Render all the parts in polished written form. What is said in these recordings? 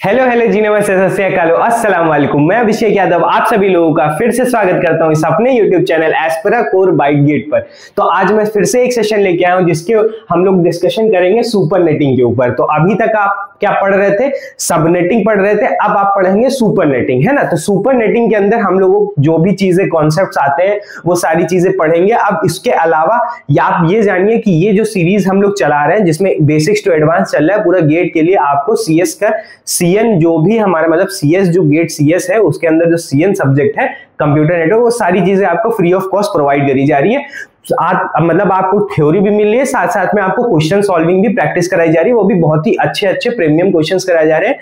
Hello hello जी, नमस्ते, सत श्री अकाल, अस्सलाम वालेकुम। मैं अभिषेक यादव आप सभी लोगों का फिर से स्वागत करता हूं इस अपने यूट्यूब चैनल एस्पेरा कोर बाइट गेट पर। तो आज मैं फिर से एक सेशन लेके आया हूं जिसके हम लोग डिस्कशन करेंगे सुपरनेटिंग के ऊपर। तो अभी तक आप क्या पढ़ रहे थे? सबनेटिंग पढ़ रहे थे, अब आप पढ़ेंगे सुपरनेटिंग, है ना। तो सुपरनेटिंग के अंदर हम लोगों को जो भी चीजें कॉन्सेप्ट्स आते हैं वो सारी चीजें पढ़ेंगे। अब इसके अलावा आप ये जानिए कि ये जो सीरीज हम लोग चला रहे हैं जिसमें बेसिक्स टू एडवांस चल रहा है पूरा गेट के लिए, आपको सीएस का सीएन जो भी हमारा मतलब सीएस जो गेट सीएस है उसके अंदर जो सीएन सब्जेक्ट है कंप्यूटर नेटवर्क, वो सारी चीजें आपको फ्री ऑफ कॉस्ट प्रोवाइड करी जा रही है। मतलब आपको थ्योरी भी मिल रही है, साथ साथ में आपको क्वेश्चन सॉल्विंग भी प्रैक्टिस कराई जा रही है, वो भी बहुत ही अच्छे अच्छे प्रीमियम क्वेश्चंस कराए जा रहे हैं।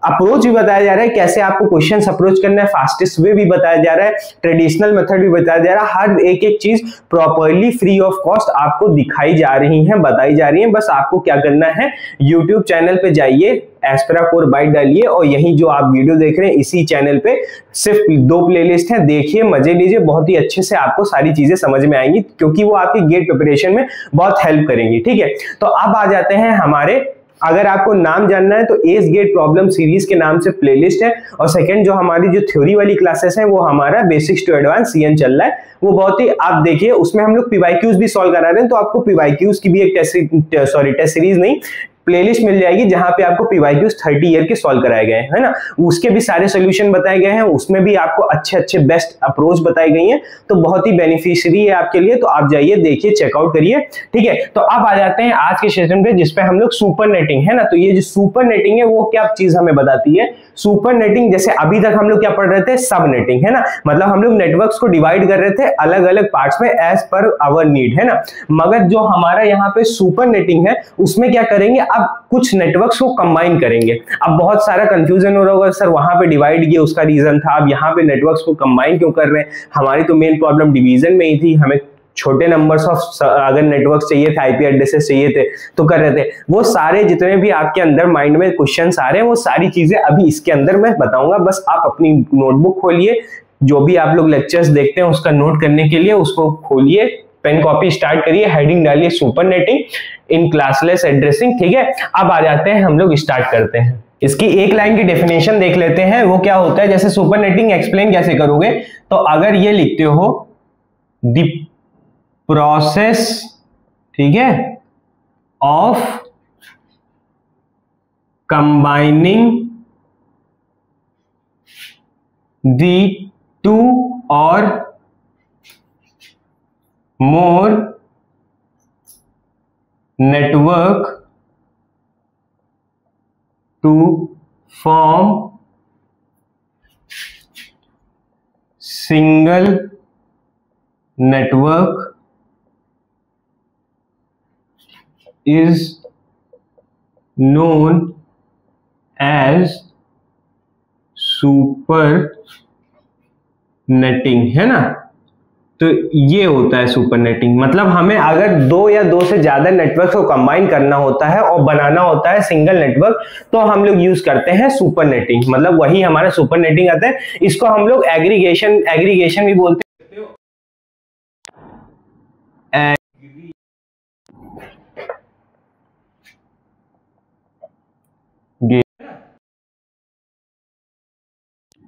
अप्रोच भी बताया जा रहा है कैसे आपको क्वेश्चंस अप्रोच करना है, फास्टेस्ट वे भी बताया जा रहा है, ट्रेडिशनल मेथड भी बताया जा रहा है। हर एक एक चीज प्रॉपर्ली फ्री ऑफ कॉस्ट आपको दिखाई जा रही है, बताई जा रही है। बस आपको क्या करना है, यूट्यूब चैनल पे जाइए, एस्पेरा कोर बाइट डालिए और यही जो आप वीडियो देख रहे हैं इसी चैनल पे सिर्फ 2 प्लेलिस्ट हैं, देखिए, मजे लीजिए, बहुत ही अच्छे से आपको सारी चीजें समझ में आएंगी क्योंकि वो आपकी गेट प्रिपरेशन में बहुत हेल्प करेंगी। ठीक है, तो अब आ जाते हैं हमारे, अगर आपको नाम जानना है तो एस गेट प्रॉब्लम सीरीज के नाम से प्लेलिस्ट है, और सेकंड जो हमारी जो थ्योरी वाली क्लासेस हैं वो हमारा बेसिक्स टू एडवांस सीएन चल रहा है, वो बहुत ही आप देखिए उसमें हम लोग पीवाईक्यूज भी सॉल्व करा रहे हैं। तो आपको पीवाईक्यूज की भी एक टेस्ट सीरीज नहीं प्लेलिस्ट मिल जाएगी जहां पे आपको पीवाईक्यूज 30 ईयर के सॉल्व कराए गए हैं ना, उसके भी सारे सोल्यूशन बताए गए हैं, उसमें भी आपको अच्छे अच्छे बेस्ट अप्रोच बताई गई हैं, तो बहुत ही बेनिफिशियरी है आपके लिए। तो आप जाइए, देखिए, चेकआउट करिए। ठीक है, तो अब आ जाते हैं आज के सेशन पे जिसपे हम लोग सुपरनेटिंग, है ना। तो ये जो सुपरनेटिंग है वो क्या चीज हमें बताती है? सुपरनेटिंग, जैसे अभी तक हम लोग क्या पढ़ रहे थे, सबनेटिंग, है ना, मतलब हम लोग नेटवर्क्स को डिवाइड कर रहे थे अलग अलग पार्ट्स में एज पर आवर नीड, है ना। मगर जो हमारा यहाँ पे सुपरनेटिंग है उसमें क्या करेंगे, अब कुछ नेटवर्क्स को कंबाइन करेंगे। अब बहुत सारा कंफ्यूजन हो रहा होगा, सर वहां पे डिवाइड किया उसका रीजन था, अब यहाँ पे नेटवर्क्स को कंबाइन क्यों कर रहे हैं? हमारी तो मेन प्रॉब्लम डिवीजन में ही थी, हमें छोटे नंबर्स ऑफ अगर नेटवर्क चाहिए थे, आईपी एड्रेसेस चाहिए थे तो कर रहे थे। वो सारे जितने भी आपके अंदर माइंड में क्वेश्चंस आ रहे हैं वो सारी चीजें अभी इसके अंदर मैं बताऊंगा। बस आप अपनी नोटबुक खोलिए, जो भी आप लोग लेक्चर्स देखते हैं उसका नोट करने के लिए उसको खोलिए, पेन कॉपी स्टार्ट करिए, हेडिंग डालिए सुपरनेटिंग इन क्लासलेस एड्रेसिंग। ठीक है, अब आ जाते हैं, हम लोग स्टार्ट करते हैं। इसकी एक लाइन की डेफिनेशन देख लेते हैं, वो क्या होता है। जैसे सुपरनेटिंग एक्सप्लेन कैसे करोगे, तो अगर ये लिखते हो द प्रोसेस, ठीक है, ऑफ कंबाइनिंग द 2 और more network to form single network is known as supernetting, है ना। तो ये होता है सुपरनेटिंग, मतलब हमें अगर 2 या 2 से ज्यादा नेटवर्क को कंबाइन करना होता है और बनाना होता है सिंगल नेटवर्क, तो हम लोग यूज करते हैं सुपरनेटिंग, मतलब वही हमारा सुपरनेटिंग आता है। इसको हम लोग एग्रीगेशन भी बोलते हैं।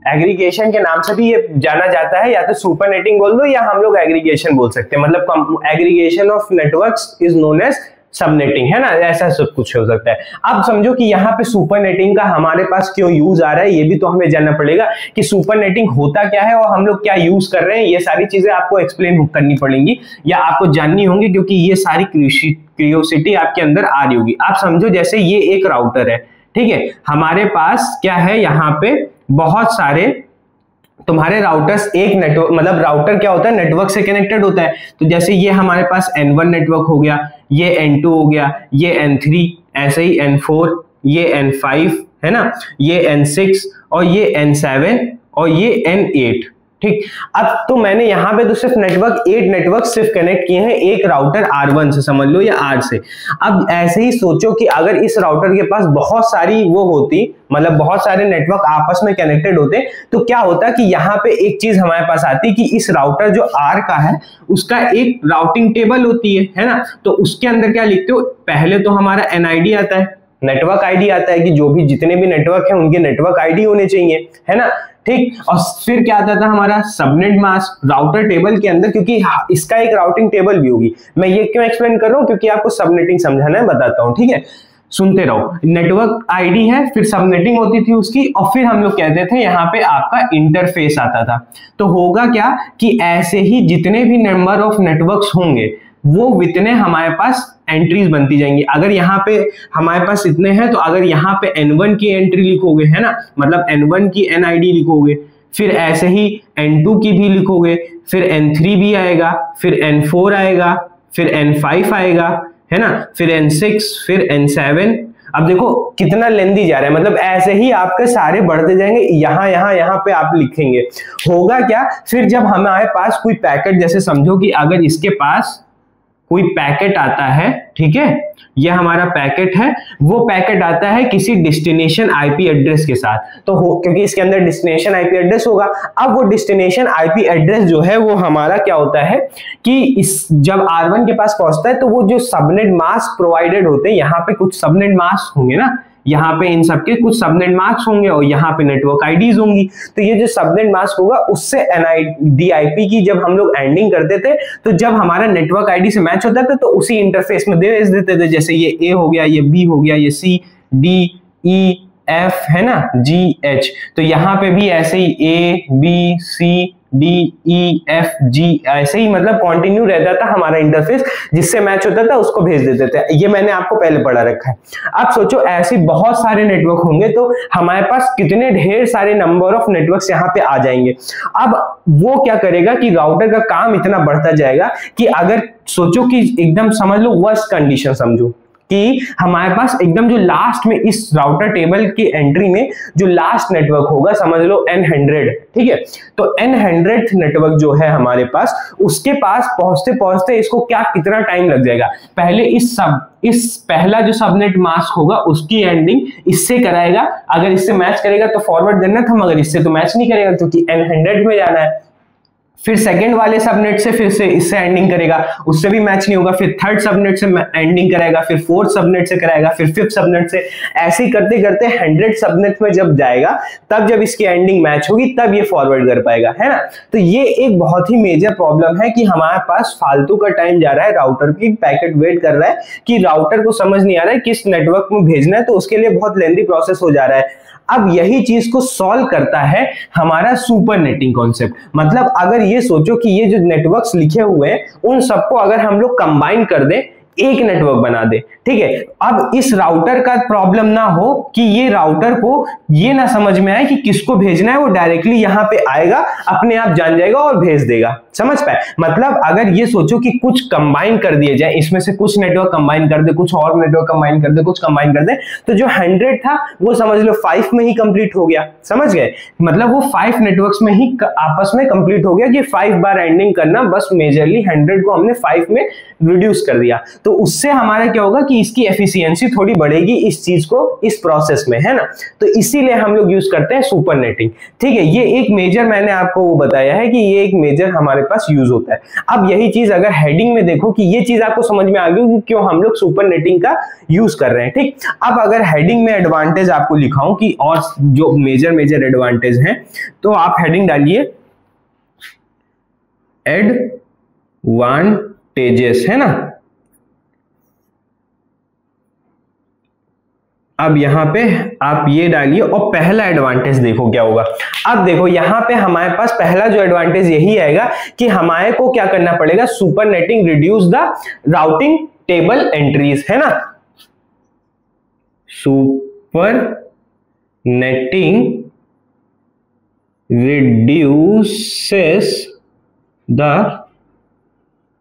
एग्रीगेशन के नाम से भी ये जाना जाता है, या तो सुपरनेटिंग बोल दो या हम लोग एग्रीगेशन बोल सकते हैं, मतलब aggregation of networks is known as subnetting, है ना, ऐसा सब कुछ हो सकता है। अब समझो कि यहाँ पे सुपरनेटिंग का हमारे पास क्यों यूज आ रहा है, ये भी तो हमें जानना पड़ेगा कि सुपरनेटिंग होता क्या है और हम लोग क्या यूज कर रहे हैं। ये सारी चीजें आपको एक्सप्लेन करनी पड़ेंगी या आपको जाननी होंगी, क्योंकि ये सारी क्यूरियोसिटी आपके अंदर आ रही होगी। आप समझो जैसे ये एक राउटर है, ठीक है, हमारे पास क्या है, यहाँ पे बहुत सारे तुम्हारे राउटर्स एक नेटवर्क, मतलब राउटर क्या होता है, नेटवर्क से कनेक्टेड होता है। तो जैसे ये हमारे पास N1 नेटवर्क हो गया, ये N2 हो गया, ये N3, ऐसे ही N4, ये N5, है ना, ये N6 और ये N7 और ये N8। ठीक, अब तो मैंने यहाँ पे तो सिर्फ 8 नेटवर्क सिर्फ कनेक्ट किए हैं एक राउटर R1 से, समझ लो, या R से। अब ऐसे ही सोचो कि अगर इस राउटर के पास बहुत सारी वो होती, मतलब बहुत सारे नेटवर्क आपस में कनेक्टेड होते, तो क्या होता कि यहाँ पे एक चीज हमारे पास आती कि इस राउटर जो R का है उसका एक राउटिंग टेबल होती है ना। तो उसके अंदर क्या लिखते हो, पहले तो हमारा NID आता है, नेटवर्क आईडी आता है कि जो भी जितने भी नेटवर्क है उनके नेटवर्क आईडी होने चाहिए, है ना, ठीक। और फिर क्या आता था हमारा सबनेट मास्क राउटर टेबल के अंदर, क्योंकि इसका एक राउटिंग टेबल भी होगी। मैं ये क्यों एक्सप्लेन कर रहा हूं, क्योंकि आपको सबनेटिंग समझाना है, बताता हूं, ठीक है, सुनते रहो। नेटवर्क आईडी है, फिर सबनेटिंग होती थी उसकी, और फिर हम लोग कहते थे यहाँ पे आपका इंटरफेस आता था। तो होगा क्या कि ऐसे ही जितने भी नंबर ऑफ नेटवर्क्स होंगे वो इतने हमारे पास एंट्रीज बनती जाएंगी। अगर यहाँ पे हमारे पास इतने हैं तो अगर यहाँ पे N1 की एंट्री लिखोगे, है ना, मतलब N1 की NID लिखोगे, फिर ऐसे ही N2 की भी लिखोगे, फिर N3 भी आएगा, फिर N4 आएगा, फिर N5 आएगा, है ना, फिर N6, फिर N7। अब देखो कितना लेंदी जा रहा है, मतलब ऐसे ही आपके सारे बढ़ते जाएंगे, यहाँ पे आप लिखेंगे। होगा क्या, फिर जब हमारे पास कोई पैकेट, जैसे समझो कि अगर इसके पास कोई पैकेट आता है, ठीक है, ये हमारा पैकेट है, वो पैकेट आता है किसी डेस्टिनेशन आईपी एड्रेस के साथ, तो क्योंकि इसके अंदर डेस्टिनेशन आईपी एड्रेस होगा। अब वो डेस्टिनेशन आईपी एड्रेस जो है वो हमारा क्या होता है कि इस जब R1 के पास पहुंचता है तो वो जो सबनेट मास्क प्रोवाइडेड होते हैं, यहाँ पे कुछ सबनेट मास्क होंगे ना, यहाँ पे इन सबके कुछ सबनेट मास्क होंगे और यहाँ पे नेटवर्क आईडीज होंगी। तो ये जो सबनेट मास्क होगा उससे DIP की जब हम लोग एंडिंग करते थे तो जब हमारा नेटवर्क आईडी से मैच होता था तो उसी इंटरफेस में भेज देते थे। जैसे ये A हो गया, ये B हो गया, ये C D E F है ना, G H। तो यहाँ पे भी ऐसे ही A B C D E F G ऐसे ही मतलब कंटिन्यू रहता था हमारा इंटरफेस, जिससे मैच होता था उसको भेज देते थे। ये मैंने आपको पहले पढ़ा रखा है। अब सोचो ऐसे बहुत सारे नेटवर्क होंगे तो हमारे पास कितने ढेर सारे नंबर ऑफ नेटवर्क्स यहाँ पे आ जाएंगे। अब वो क्या करेगा कि राउटर का काम इतना बढ़ता जाएगा कि अगर सोचो कि एकदम समझ लो वर्स्ट कंडीशन समझो कि हमारे पास एकदम जो लास्ट में इस राउटर टेबल की एंट्री में जो लास्ट नेटवर्क होगा, समझ लो N100, ठीक है, तो N100 नेटवर्क जो है हमारे पास, उसके पास पहुंचते पहुंचते इसको क्या कितना टाइम लग जाएगा। पहले इस पहला जो सबनेट मास्क होगा उसकी एंडिंग इससे कराएगा, अगर इससे मैच करेगा तो फॉरवर्ड करना था, मगर इससे तो मैच नहीं करेगा क्योंकि N100 में जाना है। फिर सेकंड वाले सबनेट से फिर से इससे एंडिंग करेगा, उससे भी मैच नहीं होगा, फिर थर्ड सबनेट से एंडिंग कराएगा, फिर फोर्थ सबनेट से कराएगा, फिर फिफ्थ सबनेट से, ऐसे ही करते करते 100 सबनेट में जब जाएगा तब जब इसकी एंडिंग मैच होगी तब ये फॉरवर्ड कर पाएगा, है ना। तो ये एक बहुत ही मेजर प्रॉब्लम है कि हमारे पास फालतू का टाइम जा रहा है, राउटर की पैकेट वेट कर रहा है कि राउटर को समझ नहीं आ रहा है किस नेटवर्क में भेजना है, तो उसके लिए बहुत लेंथी प्रोसेस हो जा रहा है। अब यही चीज को सॉल्व करता है हमारा सुपर नेटिंग कॉन्सेप्ट। मतलब अगर ये सोचो कि ये जो नेटवर्क्स लिखे हुए हैं उन सबको अगर हम लोग कंबाइन कर दें, एक नेटवर्क बना दे, ठीक है। अब इस राउटर का प्रॉब्लम ना हो कि ये राउटर को ये ना समझ में आए कि किसको भेजना है, वो डायरेक्टली यहां पे आएगा, अपने आप जान जाएगा और भेज देगा, समझ पाए। मतलब अगर ये सोचो कि कुछ कंबाइन कर दिए जाए, इसमें से कुछ नेटवर्क कंबाइन कर दे, कुछ और नेटवर्क कंबाइन कर दे, कुछ कंबाइन कर दे, तो जो 100 था वो समझ लो 5 में ही कंप्लीट हो गया, समझ गए। मतलब वो 5 नेटवर्क्स में ही आपस में कंप्लीट हो गया कि 5 बार एंडिंग करना, बस मेजरली 100 को हमने 5 में रिड्यूस कर दिया। तो उससे हमारा क्या होगा कि इसकी एफिशिएंसी थोड़ी बढ़ेगी इस चीज को, इस प्रोसेस में, है ना। तो इसीलिए हम लोग यूज करते हैं सुपर नेटिंग, ठीक है। ये एक मेजर मैंने आपको वो बताया है कि ये एक मेजर हमारे पास यूज होता है। अब यही चीज अगर हेडिंग में देखो कि ये चीज आपको समझ में आ गई कि क्यों हम लोग सुपर नेटिंग का यूज कर रहे हैं, ठीक। अब अगर हेडिंग में एडवांटेज आपको लिखाऊं कि और जो मेजर एडवांटेज हैं, तो आप हेडिंग डालिए एडवांटेजेस, है ना। अब यहां पे आप ये डालिए और पहला एडवांटेज देखो क्या होगा। अब देखो यहां पे हमारे पास पहला जो एडवांटेज यही आएगा कि हमारे को क्या करना पड़ेगा, super netting reduce the routing table entries, है ना। Super netting reduces the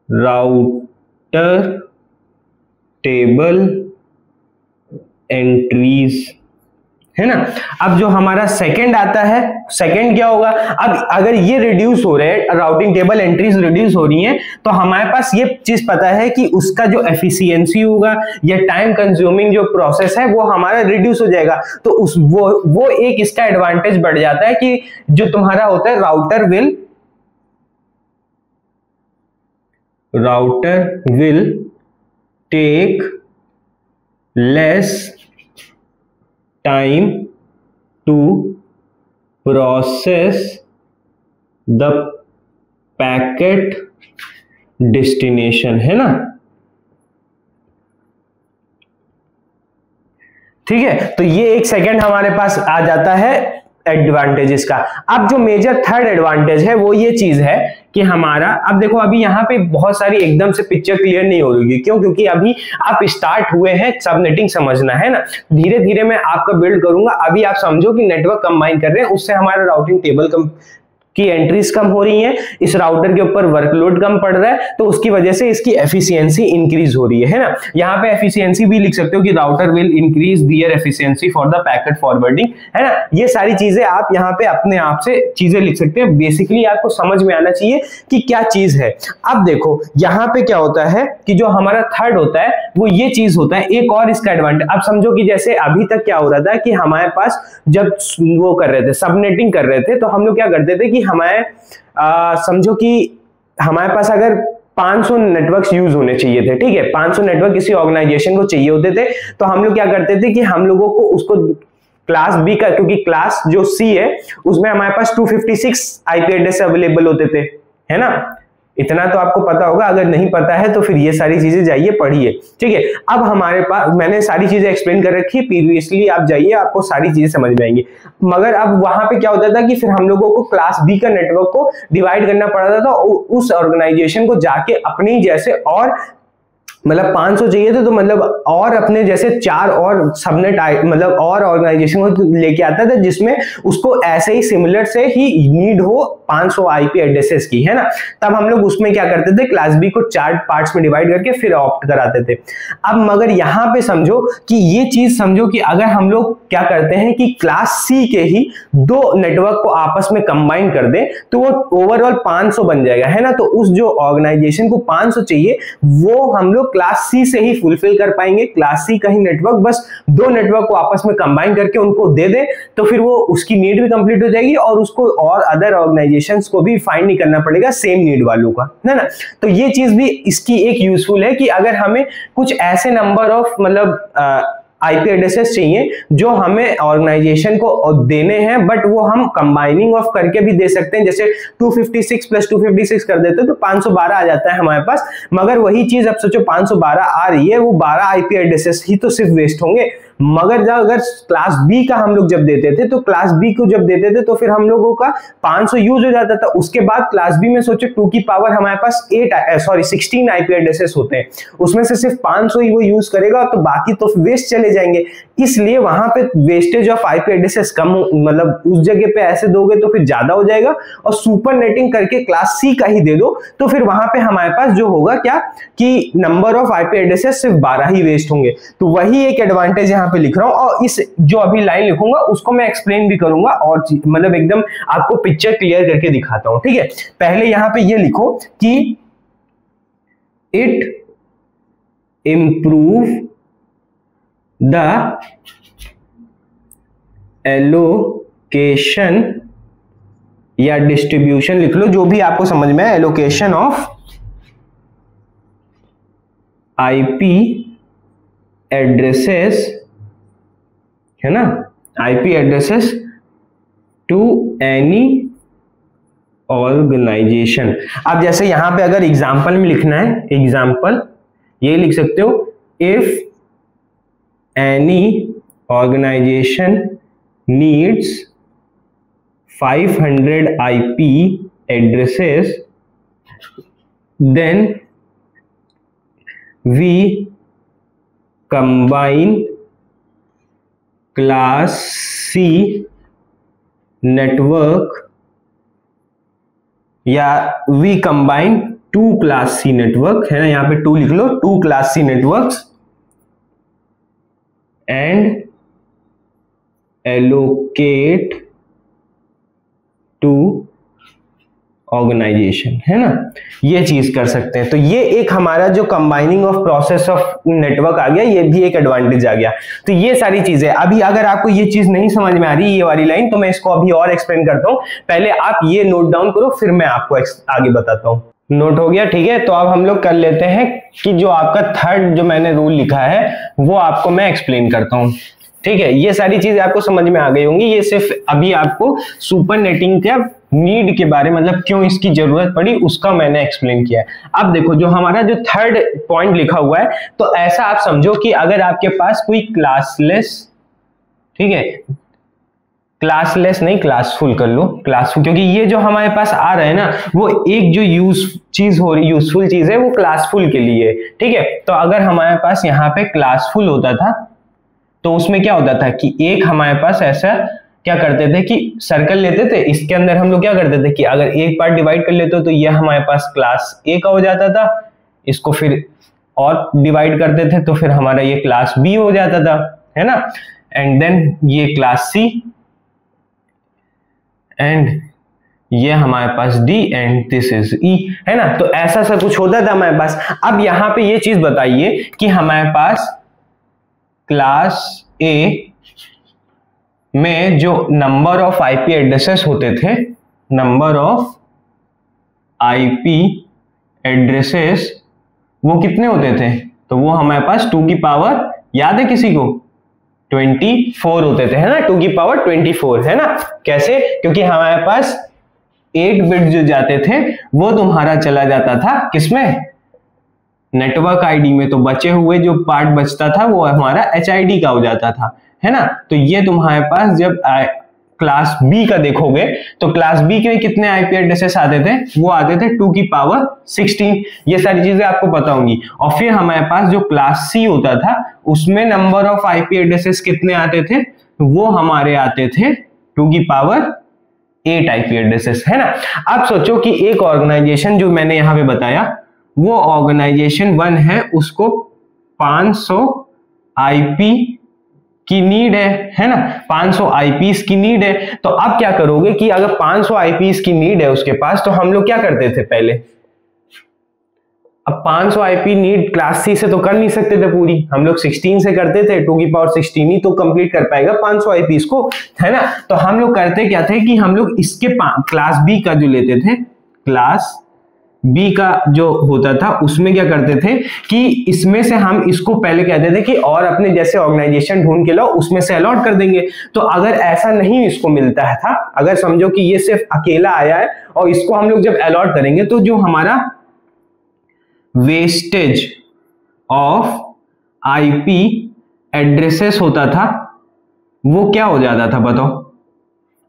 router table entries, है ना। अब जो हमारा सेकंड आता है, सेकंड क्या होगा, अब अगर ये रिड्यूस हो रहे हैं, राउटिंग टेबल एंट्रीज रिड्यूस हो रही हैं, तो हमारे पास ये चीज पता है कि उसका जो एफिशिएंसी होगा या टाइम कंज्यूमिंग जो प्रोसेस है वो हमारा रिड्यूस हो जाएगा। तो उस वो एक इसका एडवांटेज बढ़ जाता है कि जो तुम्हारा होता है router will take less time to process the packet destination, है ना। ठीक है, तो ये एक सेकंड हमारे पास आ जाता है एडवांटेजेस का। अब जो मेजर थर्ड एडवांटेज है वो ये चीज है कि हमारा, अब देखो अभी यहाँ पे बहुत सारी एकदम से पिक्चर क्लियर नहीं हो रही है, क्यों? क्योंकि अभी आप स्टार्ट हुए हैं, सबनेटिंग समझना है ना, धीरे धीरे मैं आपका बिल्ड करूंगा। अभी आप समझो कि नेटवर्क कंबाइन कर रहे हैं, उससे हमारा राउटिंग टेबल की एंट्रीज कम हो रही हैं, इस राउटर के ऊपर वर्कलोड कम पड़ रहा है, तो उसकी वजह से इसकी एफिशिएंसी इंक्रीज हो रही है ना। यहाँ पे एफिशिएंसी भी लिख सकते हो कि router will increase their efficiency for the packet forwarding, है ना। ये सारी चीजें आप यहाँ पे अपने आप से चीजें लिख सकते हैं, बेसिकली आपको समझ में आना चाहिए कि क्या चीज है। अब देखो यहाँ पे क्या होता है कि जो हमारा थर्ड होता है वो ये चीज होता है, एक और इसका एडवांटेज। अब समझो कि जैसे अभी तक क्या हो रहा था कि हमारे पास जब वो कर रहे थे, सबनेटिंग कर रहे थे, तो हम लोग क्या करते थे कि हमारे समझो कि हमारे पास अगर 500 नेटवर्क्स यूज होने चाहिए थे, ठीक है, 500 नेटवर्क किसी ऑर्गेनाइजेशन को चाहिए होते थे, तो हम लोग क्या करते थे कि हम लोगों को उसको क्लास बी का, क्योंकि क्लास जो सी है उसमें हमारे पास 256 आईपी एड्रेस अवेलेबल होते थे, है ना। इतना तो आपको पता होगा, अगर नहीं पता है तो फिर ये सारी चीजें जाइए पढ़िए, ठीक है। अब हमारे पास मैंने सारी चीजें एक्सप्लेन कर रखी है प्रीवियसली, आप जाइए आपको सारी चीजें समझ में आएंगी। मगर अब वहां पे क्या होता था कि फिर हम लोगों को क्लास बी का नेटवर्क को डिवाइड करना पड़ता था, उस ऑर्गेनाइजेशन को जाके अपने जैसे, और मतलब 500 चाहिए थे तो मतलब और अपने जैसे 4 और सबनेट मतलब और ऑर्गेनाइजेशन को लेके आता था, जिसमें उसको ऐसे ही सिमिलर से ही नीड हो 500 आईपी एड्रेसेस की, है ना। तब हम लोग उसमें क्या करते थे, क्लास बी को 4 पार्ट्स में डिवाइड करके फिर ऑप्ट कराते थे। अब मगर यहाँ पे समझो कि ये चीज समझो कि अगर हम लोग क्या करते हैं कि क्लास सी के ही 2 नेटवर्क को आपस में कंबाइन कर दें तो वो ओवरऑल 500 बन जाएगा, है ना। तो उस जो ऑर्गेनाइजेशन को 500 चाहिए वो हम लोग क्लास सी से ही फुलफिल कर पाएंगे। क्लास सी का ही नेटवर्क, बस 2 नेटवर्क को आपस में कंबाइन करके उनको दे दे तो फिर वो उसकी नीड भी कंप्लीट हो जाएगी और उसको और अदर ऑर्गेनाइजेशंस को भी फाइंड नहीं करना पड़ेगा सेम नीड वालों का, है ना। तो ये चीज भी इसकी एक यूजफुल है कि अगर हमें कुछ ऐसे नंबर ऑफ मतलब आईपी एड्रेसेस चाहिए जो हमें ऑर्गेनाइजेशन को देने हैं, बट वो हम कंबाइनिंग ऑफ करके भी दे सकते हैं। जैसे 256 प्लस 256 कर देते तो 512 आ जाता है हमारे पास। मगर वही चीज अब सोचो 512 आ रही है, वो 12 आईपी एड्रेसेस ही तो सिर्फ वेस्ट होंगे। मगर जब अगर क्लास बी का हम लोग जब देते थे तो क्लास बी को जब देते थे तो फिर हम लोगों का 500 यूज हो जाता था। उसके बाद क्लास बी में सोचो 2 की पावर हमारे पास 16 आईपी एड्रेसेस होते हैं, उसमें से सिर्फ 500 ही वो यूज करेगा तो बाकी तो वेस्ट चले जाएंगे। इसलिए वहां पे वेस्टेज ऑफ आईपी एड्रेसेस कम, मतलब उस जगह पे ऐसे दोगे तो फिर ज्यादा हो जाएगा, और सुपर नेटिंग करके क्लास सी का ही दे दो तो फिर वहां पे हमारे पास जो होगा क्या कि नंबर ऑफ आईपी एड्रेसेस सिर्फ 12 ही वेस्ट होंगे। तो वही एक एडवांटेज यहाँ पे लिख रहा हूं, और इस जो अभी लाइन लिखूंगा उसको मैं एक्सप्लेन भी करूंगा और मतलब एकदम आपको पिक्चर क्लियर करके दिखाता हूं, ठीक है। पहले यहां पे ये लिखो कि इट इंप्रूव द एलोकेशन या डिस्ट्रीब्यूशन, लिख लो जो भी आपको समझ में है, एलोकेशन ऑफ आईपी एड्रेसेस, है ना, IP addresses to any organisation. अब जैसे यहां पे अगर एग्जांपल में लिखना है, एग्जांपल ये लिख सकते हो, if any organisation needs 500 IP addresses, then we combine class C network या we combine 2 class C network, है ना, यहां पे 2 लिख लो, 2 class C networks and allocate to organisation, है ना, ये चीज कर सकते हैं। तो ये एक हमारा जो combining of process of network आ गया, ये भी एक एडवांटेज आ गया। तो ये सारी चीजें, अभी अगर आपको ये चीज नहीं समझ में आ रही ये वाली लाइन, तो मैं इसको अभी और एक्सप्लेन करता हूं। पहले आप ये नोट डाउन करो, फिर मैं आपको आगे बताता हूं। नोट हो गया, ठीक है। तो अब हम लोग कर लेते हैं कि जो आपका थर्ड जो मैंने रूल लिखा है वो आपको मैं एक्सप्लेन करता हूं। ठीक है, ये सारी चीजें आपको समझ में आ गई होंगी। ये सिर्फ अभी आपको सुपर नेटिंग का नीड के बारे में, मतलब क्यों इसकी जरूरत पड़ी, उसका मैंने एक्सप्लेन किया है। अब देखो जो हमारा जो थर्ड पॉइंट लिखा हुआ है, तो ऐसा आप समझो कि अगर आपके पास कोई क्लासलेस, ठीक है, क्लासलेस नहीं क्लासफुल कर लो, क्लासफुल, क्योंकि ये जो हमारे पास आ रहा है ना, वो एक जो यूजफुल चीज है वो क्लासफुल के लिए, ठीक है। तो अगर हमारे पास यहाँ पे क्लासफुल होता था तो उसमें क्या होता था कि एक हमारे पास ऐसा क्या करते थे कि सर्कल लेते थे, इसके अंदर हम लोग क्या करते थे कि अगर एक पार्ट डिवाइड कर लेते तो ये हमारे पास क्लास ए का हो जाता था, इसको फिर और डिवाइड करते थे तो फिर हमारा ये क्लास बी हो जाता था, है ना, एंड देन ये क्लास सी, एंड ये हमारे पास D and this is E, है ना। तो ऐसा सा कुछ होता था हमारे पास। अब यहां पे ये चीज बताइए कि हमारे पास क्लास A में जो नंबर ऑफ IP एड्रेसेस होते थे, नंबर ऑफ IP एड्रेसेस वो कितने होते थे, तो वो हमारे पास 2 की पावर, याद है किसी को, 24 होते थे, है ना, 2 की पावर 24, है ना। कैसे, क्योंकि हमारे पास 8 बिट जो जाते थे वो तुम्हारा चला जाता था किसमें, नेटवर्क आईडी में, तो बचे हुए जो पार्ट बचता था वो हमारा HID का हो जाता था, है ना। तो ये तुम्हारे पास जब क्लास बी का देखोगे तो क्लास बी के कितने IP एड्रेसेस आते थे, वो आते थे 2 की पावर 16, ये सारी चीजें आपको पता होंगी। और फिर हमारे पास जो क्लास सी होता था उसमें नंबर ऑफ IP एड्रेसेस कितने आते थे, वो हमारे आते थे 2 की पावर 8 IP एड्रेसेस, है ना। अब सोचो कि एक ऑर्गेनाइजेशन जो मैंने यहां पे बताया, वो ऑर्गेनाइजेशन 1 है, उसको 500 IP की नीड है ना, 500 IPs की नीड है। तो अब क्या करोगे कि अगर 500 IPs की नीड है उसके पास, तो हम लोग क्या करते थे पहले, अब 500 IP नीड क्लास सी से तो कर नहीं सकते थे पूरी, हम लोग 16 से करते थे, 2 की पावर 16 ही तो कंप्लीट कर पाएगा 500 IPs को, है ना। तो हम लोग करते क्या थे कि हम लोग इसके क्लास बी का जो लेते थे, क्लास बी का जो होता था उसमें क्या करते थे कि इसमें से हम इसको पहले कहते थे कि और अपने जैसे ऑर्गेनाइजेशन ढूंढ के लाओ, उसमें से अलॉट कर देंगे। तो अगर ऐसा नहीं इसको मिलता है था, अगर समझो कि ये सिर्फ अकेला आया है और इसको हम लोग जब अलॉट करेंगे तो जो हमारा वेस्टेज ऑफ IP एड्रेसेस होता था वो क्या हो जाता था बताओ।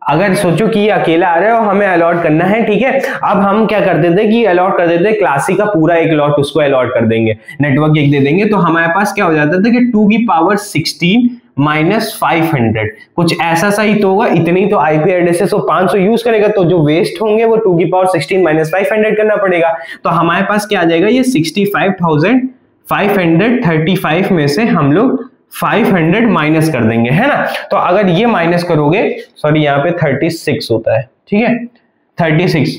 अगर सोचो कि ये अकेला आ रहा है और हमें अलॉट करना है, ठीक है, अब हम क्या करते थे कि अलॉट कर देते, क्लास सी का पूरा एक लॉट उसको अलॉट कर देंगे, नेटवर्क एक दे देंगे, तो हमारे पास क्या हो जाता था कि 2 की पावर 16 माइनस 500, कुछ ऐसा सा ही तो होगा, इतनी तो IP एड्रेसेस वो 500 यूज करेगा, तो जो वेस्ट होंगे वो 2 की पावर 16 माइनस 500 करना पड़ेगा। तो हमारे पास क्या आ जाएगा, ये 65,535 में से हम लोग 500 माइनस कर देंगे, है ना। तो अगर ये माइनस करोगे, सॉरी यहाँ पे 36 होता है, ठीक है, 36,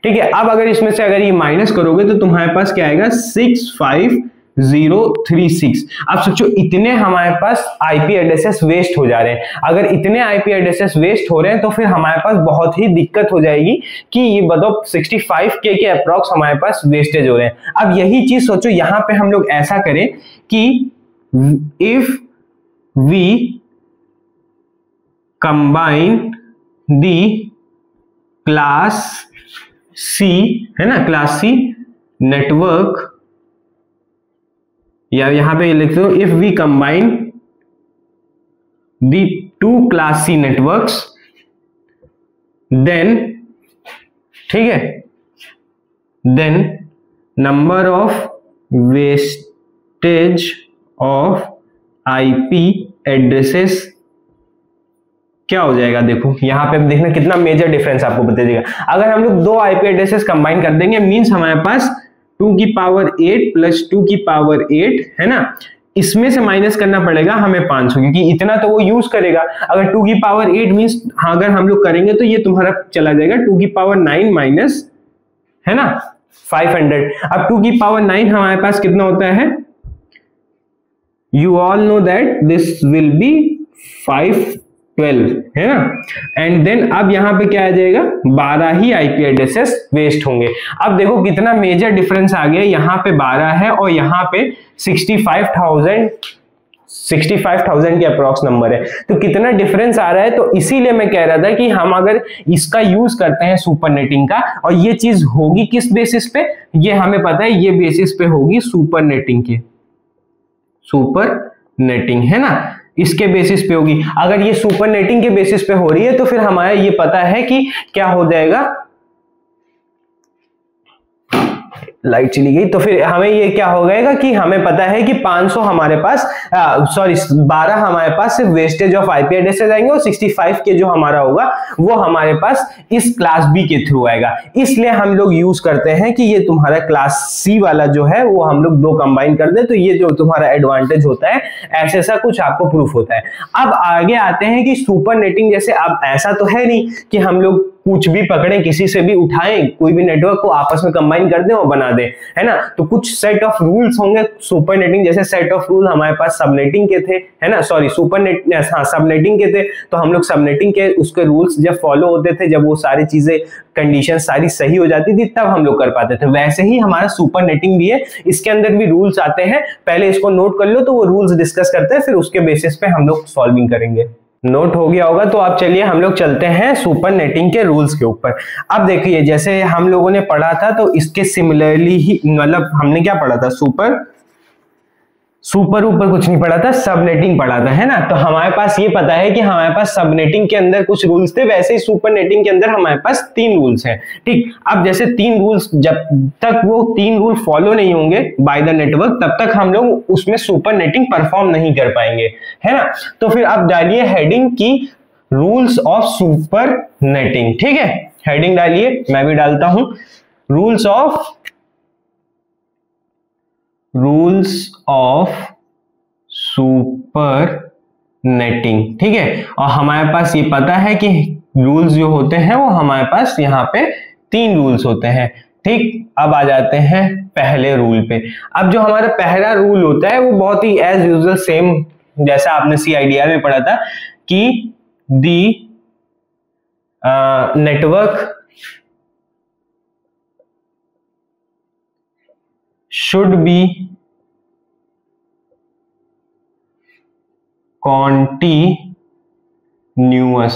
ठीक है। अब अगर इसमें से अगर ये माइनस करोगे तो तुम्हारे पास क्या आएगा, 65036। अब सोचो इतने हमारे पास IP एड्रेसेस वेस्ट हो जा रहे हैं। अगर इतने IP एड्रेसेस वेस्ट हो रहे हैं तो फिर हमारे पास बहुत ही दिक्कत हो जाएगी कि ये बताओ 65K के अप्रॉक्स हमारे पास वेस्टेज हो रहे हैं। अब यही चीज सोचो यहाँ पे हम लोग ऐसा करें कि if we combine the class C, है ना, क्लास C नेटवर्क, या यहां पे लिख दो if we combine the 2 class C networks then, ठीक है, then number of wastage of IP addresses क्या हो जाएगा। देखो यहां पे देखना कितना मेजर डिफरेंस आपको बता देगा। अगर हम लोग 2 IP एड्रेसेस कंबाइन कर देंगे, मींस हमारे पास 2 की पावर 8 प्लस 2 की पावर 8, है ना, इसमें से माइनस करना पड़ेगा हमें 500, क्योंकि इतना तो वो यूज करेगा। अगर 2 की पावर 8 मींस अगर हम लोग करेंगे तो ये तुम्हारा चला जाएगा 2 की पावर 9 माइनस, है ना, 500। अब 2 की पावर 9 हमारे पास कितना होता है, you all know that this will be 512, है ना, एंड देन अब यहां पे क्या आ जाएगा, 12 ही IP एड्रेसेस वेस्ट होंगे। अब देखो कितना मेजर डिफरेंस आ गया, यहाँ पे 12 है और यहाँ पे 65,000 के अप्रॉक्स नंबर है। तो कितना डिफरेंस आ रहा है, तो इसीलिए मैं कह रहा था कि हम अगर इसका यूज करते हैं सुपरनेटिंग का, और ये चीज होगी किस बेसिस पे, ये हमें पता है, ये बेसिस पे होगी सुपरनेटिंग के, सुपरनेटिंग है ना, इसके बेसिस पे होगी। अगर ये सुपरनेटिंग के बेसिस पे हो रही है तो फिर हमारा ये पता है कि क्या हो जाएगा, लाइट चली गई, तो फिर हमें ये क्या हो जाएगा कि हमें पता है कि 500 हमारे पास, सॉरी 12 हमारे पास सिर्फ वेस्टेज ऑफ आईपी एड्रेस जाएंगे, और 65 के जो हमारा होगा वो हमारे पास इस क्लास बी के थ्रू आएगा। इसलिए हम लोग यूज करते हैं कि ये तुम्हारा क्लास सी वाला जो है वो हम लोग दो कंबाइन कर दे, तो ये जो तुम्हारा एडवांटेज होता है, ऐसा कुछ आपको प्रूफ होता है। अब आगे आते हैं कि सुपरनेटिंग जैसे, अब ऐसा तो है नहीं कि हम लोग कुछ भी पकड़ें, किसी से भी उठाएं, कोई भी नेटवर्क को आपस में कंबाइन कर दें और बना दें, है ना। तो कुछ सेट ऑफ रूल्स होंगे सुपरनेटिंग जैसे। सेट ऑफ रूल हमारे पास सबनेटिंग के थे, है ना, सॉरी सुपरनेट, हाँ सबनेटिंग के थे। तो हम लोग सबनेटिंग के उसके रूल्स जब फॉलो होते थे, जब वो सारी चीजें कंडीशन सारी सही हो जाती थी, तब हम लोग कर पाते थे। वैसे ही हमारा सुपरनेटिंग भी है, इसके अंदर भी रूल्स आते हैं। पहले इसको नोट कर लो, तो वो रूल्स डिस्कस करते हैं, फिर उसके बेसिस पे हम लोग सॉल्विंग करेंगे। नोट हो गया होगा, तो आप चलिए हम लोग चलते हैं सुपरनेटिंग के रूल्स के ऊपर। अब देखिए, जैसे हम लोगों ने पढ़ा था, तो इसके सिमिलरली ही, मतलब हमने क्या पढ़ा था, सुपर ऊपर कुछ नहीं पढ़ा था, सबनेटिंग पढ़ा था, है ना। तो हमारे पास ये पता है कि हमारे पास सबनेटिंग के अंदर कुछ रूल्स थे, वैसे ही सुपरनेटिंग के अंदर हमारे पास 3 रूल्स हैं, ठीक। अब जैसे 3 रूल्स, जब तक वो 3 रूल फॉलो नहीं होंगे बाय द नेटवर्क, तब तक हम लोग उसमें सुपरनेटिंग परफॉर्म नहीं कर पाएंगे, है ना। तो फिर आप डालिए हेडिंग की रूल्स ऑफ सुपरनेटिंग, ठीक है, हेडिंग डालिए, मैं भी डालता हूं, रूल्स ऑफ सुपरनेटिंग, ठीक है। और हमारे पास ये पता है कि रूल्स जो होते हैं वो हमारे पास यहाँ पे 3 रूल्स होते हैं, ठीक। अब आ जाते हैं पहले रूल पे। अब जो हमारा पहला रूल होता है वो बहुत ही एज यूजुअल सेम, जैसा आपने CIDR में पढ़ा था कि दी नेटवर्क should be continuous,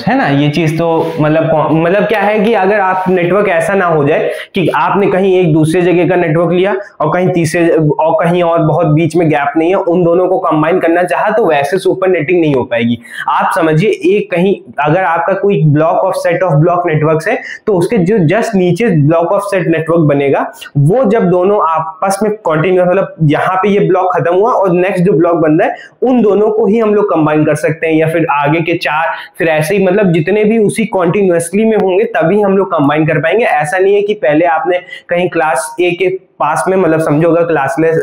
है ना। ये चीज तो मतलब क्या है कि अगर आप नेटवर्क ऐसा ना हो जाए कि आपने कहीं एक दूसरे जगह का नेटवर्क लिया और कहीं तीसरे और कहीं और बहुत बीच में गैप नहीं है, उन दोनों को कंबाइन करना चाहा, तो वैसे सुपरनेटिंग नहीं हो पाएगी। आप समझिए, एक कहीं अगर आपका कोई block of set of block network है, तो उसके जो जस्ट नीचे ब्लॉक ऑफ सेट नेटवर्क बनेगा, वो जब दोनों आपस में कॉन्टिन्यूअस, मतलब यहाँ पे ये ब्लॉक खत्म हुआ और नेक्स्ट जो ब्लॉक बन रहा है, उन दोनों को ही हम लोग कंबाइन कर सकते हैं, या फिर आगे के 4, फिर ऐसे ही, मतलब जितने भी उसी कॉन्टिन्यूअसली में होंगे तभी हम लोग कंबाइन कर पाएंगे। ऐसा नहीं है कि पहले आपने कहीं क्लास ए के पास में, मतलब समझो अगर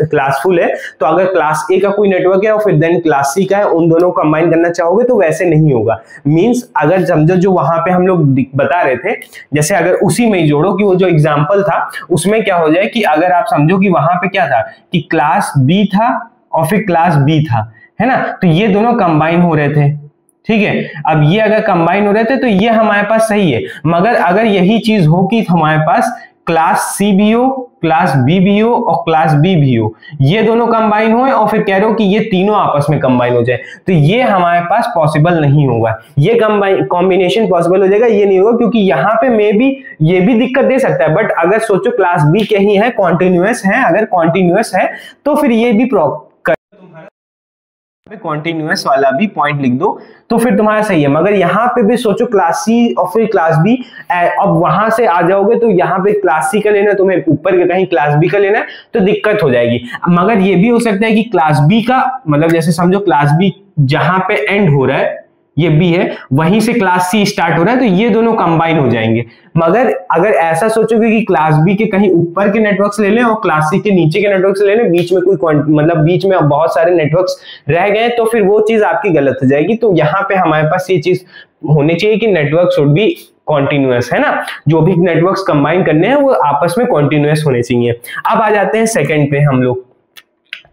क्लासफुल है, तो अगर क्लास ए का कोई नेटवर्क है और फिर देन क्लास सी का है, उन दोनों को कंबाइन करना चाहोगे तो वैसे नहीं होगा। मींस अगर समझो जो वहां पे हम लोग बता रहे थे, जैसे अगर उसी में ही जोड़ो कि वो जो एग्जांपल था उसमें क्या हो जाए कि अगर आप समझो कि वहां पे क्या था कि क्लास बी था और फिर क्लास बी था, है ना, तो ये दोनों कंबाइन हो रहे थे, ठीक है। अब ये अगर कंबाइन हो रहे थे तो ये हमारे पास सही है, मगर अगर यही चीज हो कि हमारे पास क्लास सी भी हो, क्लास बी भी हो और क्लास बी भी हो, ये दोनों कंबाइन हो और फिर कह रहे हो कि ये तीनों आपस में कंबाइन हो जाए, तो ये हमारे पास पॉसिबल नहीं होगा। ये कॉम्बिनेशन पॉसिबल हो जाएगा, ये नहीं होगा, क्योंकि यहाँ पे मे भी ये भी दिक्कत दे सकता है। बट अगर सोचो क्लास बी के ही है, कॉन्टिन्यूअस है, अगर कॉन्टिन्यूअस है तो फिर ये भी कॉन्टिन्यूअस वाला भी पॉइंट लिख दो तो फिर तुम्हारा सही है। मगर यहाँ पे भी सोचो क्लास सी और फिर क्लास बी, अब वहां से आ जाओगे तो यहाँ पे क्लास सी का लेना है, तुम्हें ऊपर के कहीं क्लास बी का लेना है, तो दिक्कत हो जाएगी। मगर ये भी हो सकता है कि क्लास बी का, मतलब जैसे समझो क्लास बी जहां पे एंड हो रहा है, ये बी है, वहीं से क्लास सी स्टार्ट हो रहा है, तो ये दोनों कंबाइन हो जाएंगे। मगर अगर ऐसा सोचोगे कि क्लास बी के कहीं ऊपर के नेटवर्क ले लें और क्लास सी के नीचे के नेटवर्क ले लें, बीच में कोई मतलब बीच में बहुत सारे नेटवर्क्स रह गए, तो फिर वो चीज आपकी गलत हो जाएगी। तो यहाँ पे हमारे पास ये चीज होनी चाहिए कि नेटवर्क शुड बी कॉन्टिन्यूअस, है ना, जो भी नेटवर्क्स कंबाइन करने हैं वो आपस में कॉन्टिन्यूअस होने चाहिए। अब आ जाते हैं सेकंड पे हम लोग।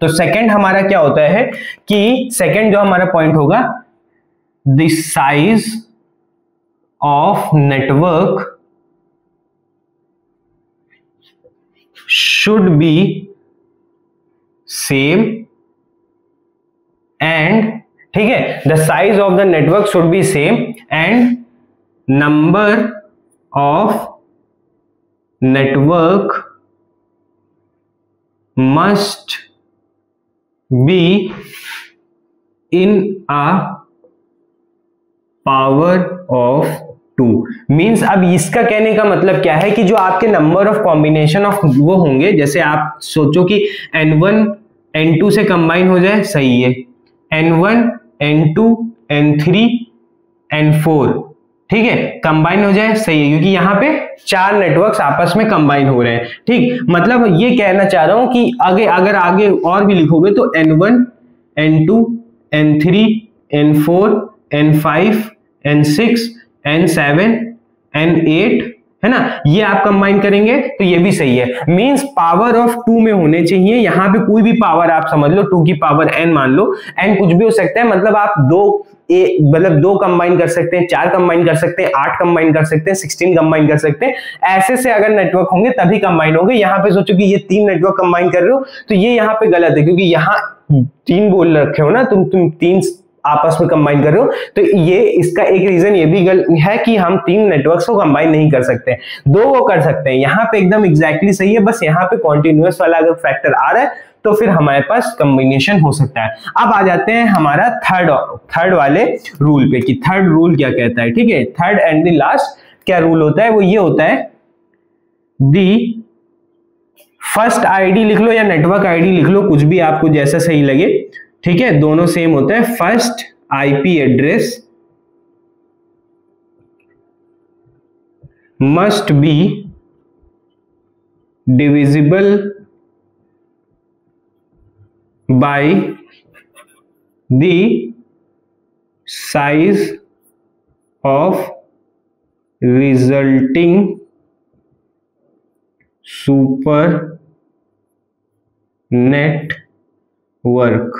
तो सेकंड हमारा क्या होता है कि सेकंड जो हमारा पॉइंट होगा, the size of network should be same and, ठीक है, the size of the network should be same and number of network must be in a power of 2। Means अब इसका कहने का मतलब क्या है कि जो आपके नंबर ऑफ कॉम्बिनेशन ऑफ वो होंगे, जैसे आप सोचो कि n1 n2 से कंबाइन हो जाए, सही है, n1 n2 n3 n4, ठीक है, कंबाइन हो जाए, सही है, क्योंकि यहाँ पे 4 नेटवर्क्स आपस में कंबाइन हो रहे हैं, ठीक। मतलब ये कहना चाह रहा हूं कि अगर आगे और भी लिखोगे तो n1 n2 n3 n4 n5 n6 n7 n8, है ना, ये आप कंबाइन करेंगे तो ये भी सही है। मींस पावर ऑफ 2 में होने चाहिए, यहाँ पे कोई भी पावर आप समझ लो, 2 की पावर n मान लो, n कुछ भी हो सकता है, मतलब आप मतलब 2 कंबाइन कर सकते हैं, 4 कंबाइन कर सकते हैं, 8 कंबाइन कर सकते हैं, 16 कंबाइन कर सकते हैं, ऐसे से अगर नेटवर्क होंगे तभी कंबाइन होंगे। यहाँ पे सोचो कि ये 3 नेटवर्क कंबाइन कर रहे हो तो ये यहाँ पे गलत है, क्योंकि यहाँ 3 बोल रखे हो ना, तुम 3 आपस में कंबाइन कर रहे हो, तो ये इसका एक रीजन ये भी है कि हम 3 नेटवर्क्स को कंबाइन नहीं कर सकते, 2 को कर सकते हैं। यहाँ पे एकदम एग्जैक्टली सही है, बस यहाँ पे कॉन्टिन्यूअस वाला अगर फैक्टर आ रहा है तो फिर हमारे पास कॉम्बिनेशन हो सकता है। अब आ जाते हैं हमारा थर्ड वाले रूल पे कि थर्ड रूल क्या कहता है, ठीक है। थर्ड एंड द लास्ट क्या रूल होता है, वो ये होता है दी फर्स्ट आईडी लिख लो या नेटवर्क आईडी लिख लो, कुछ भी आपको जैसा सही लगे, ठीक है, दोनों सेम होता है। First IP address must be divisible by the size of resulting super network,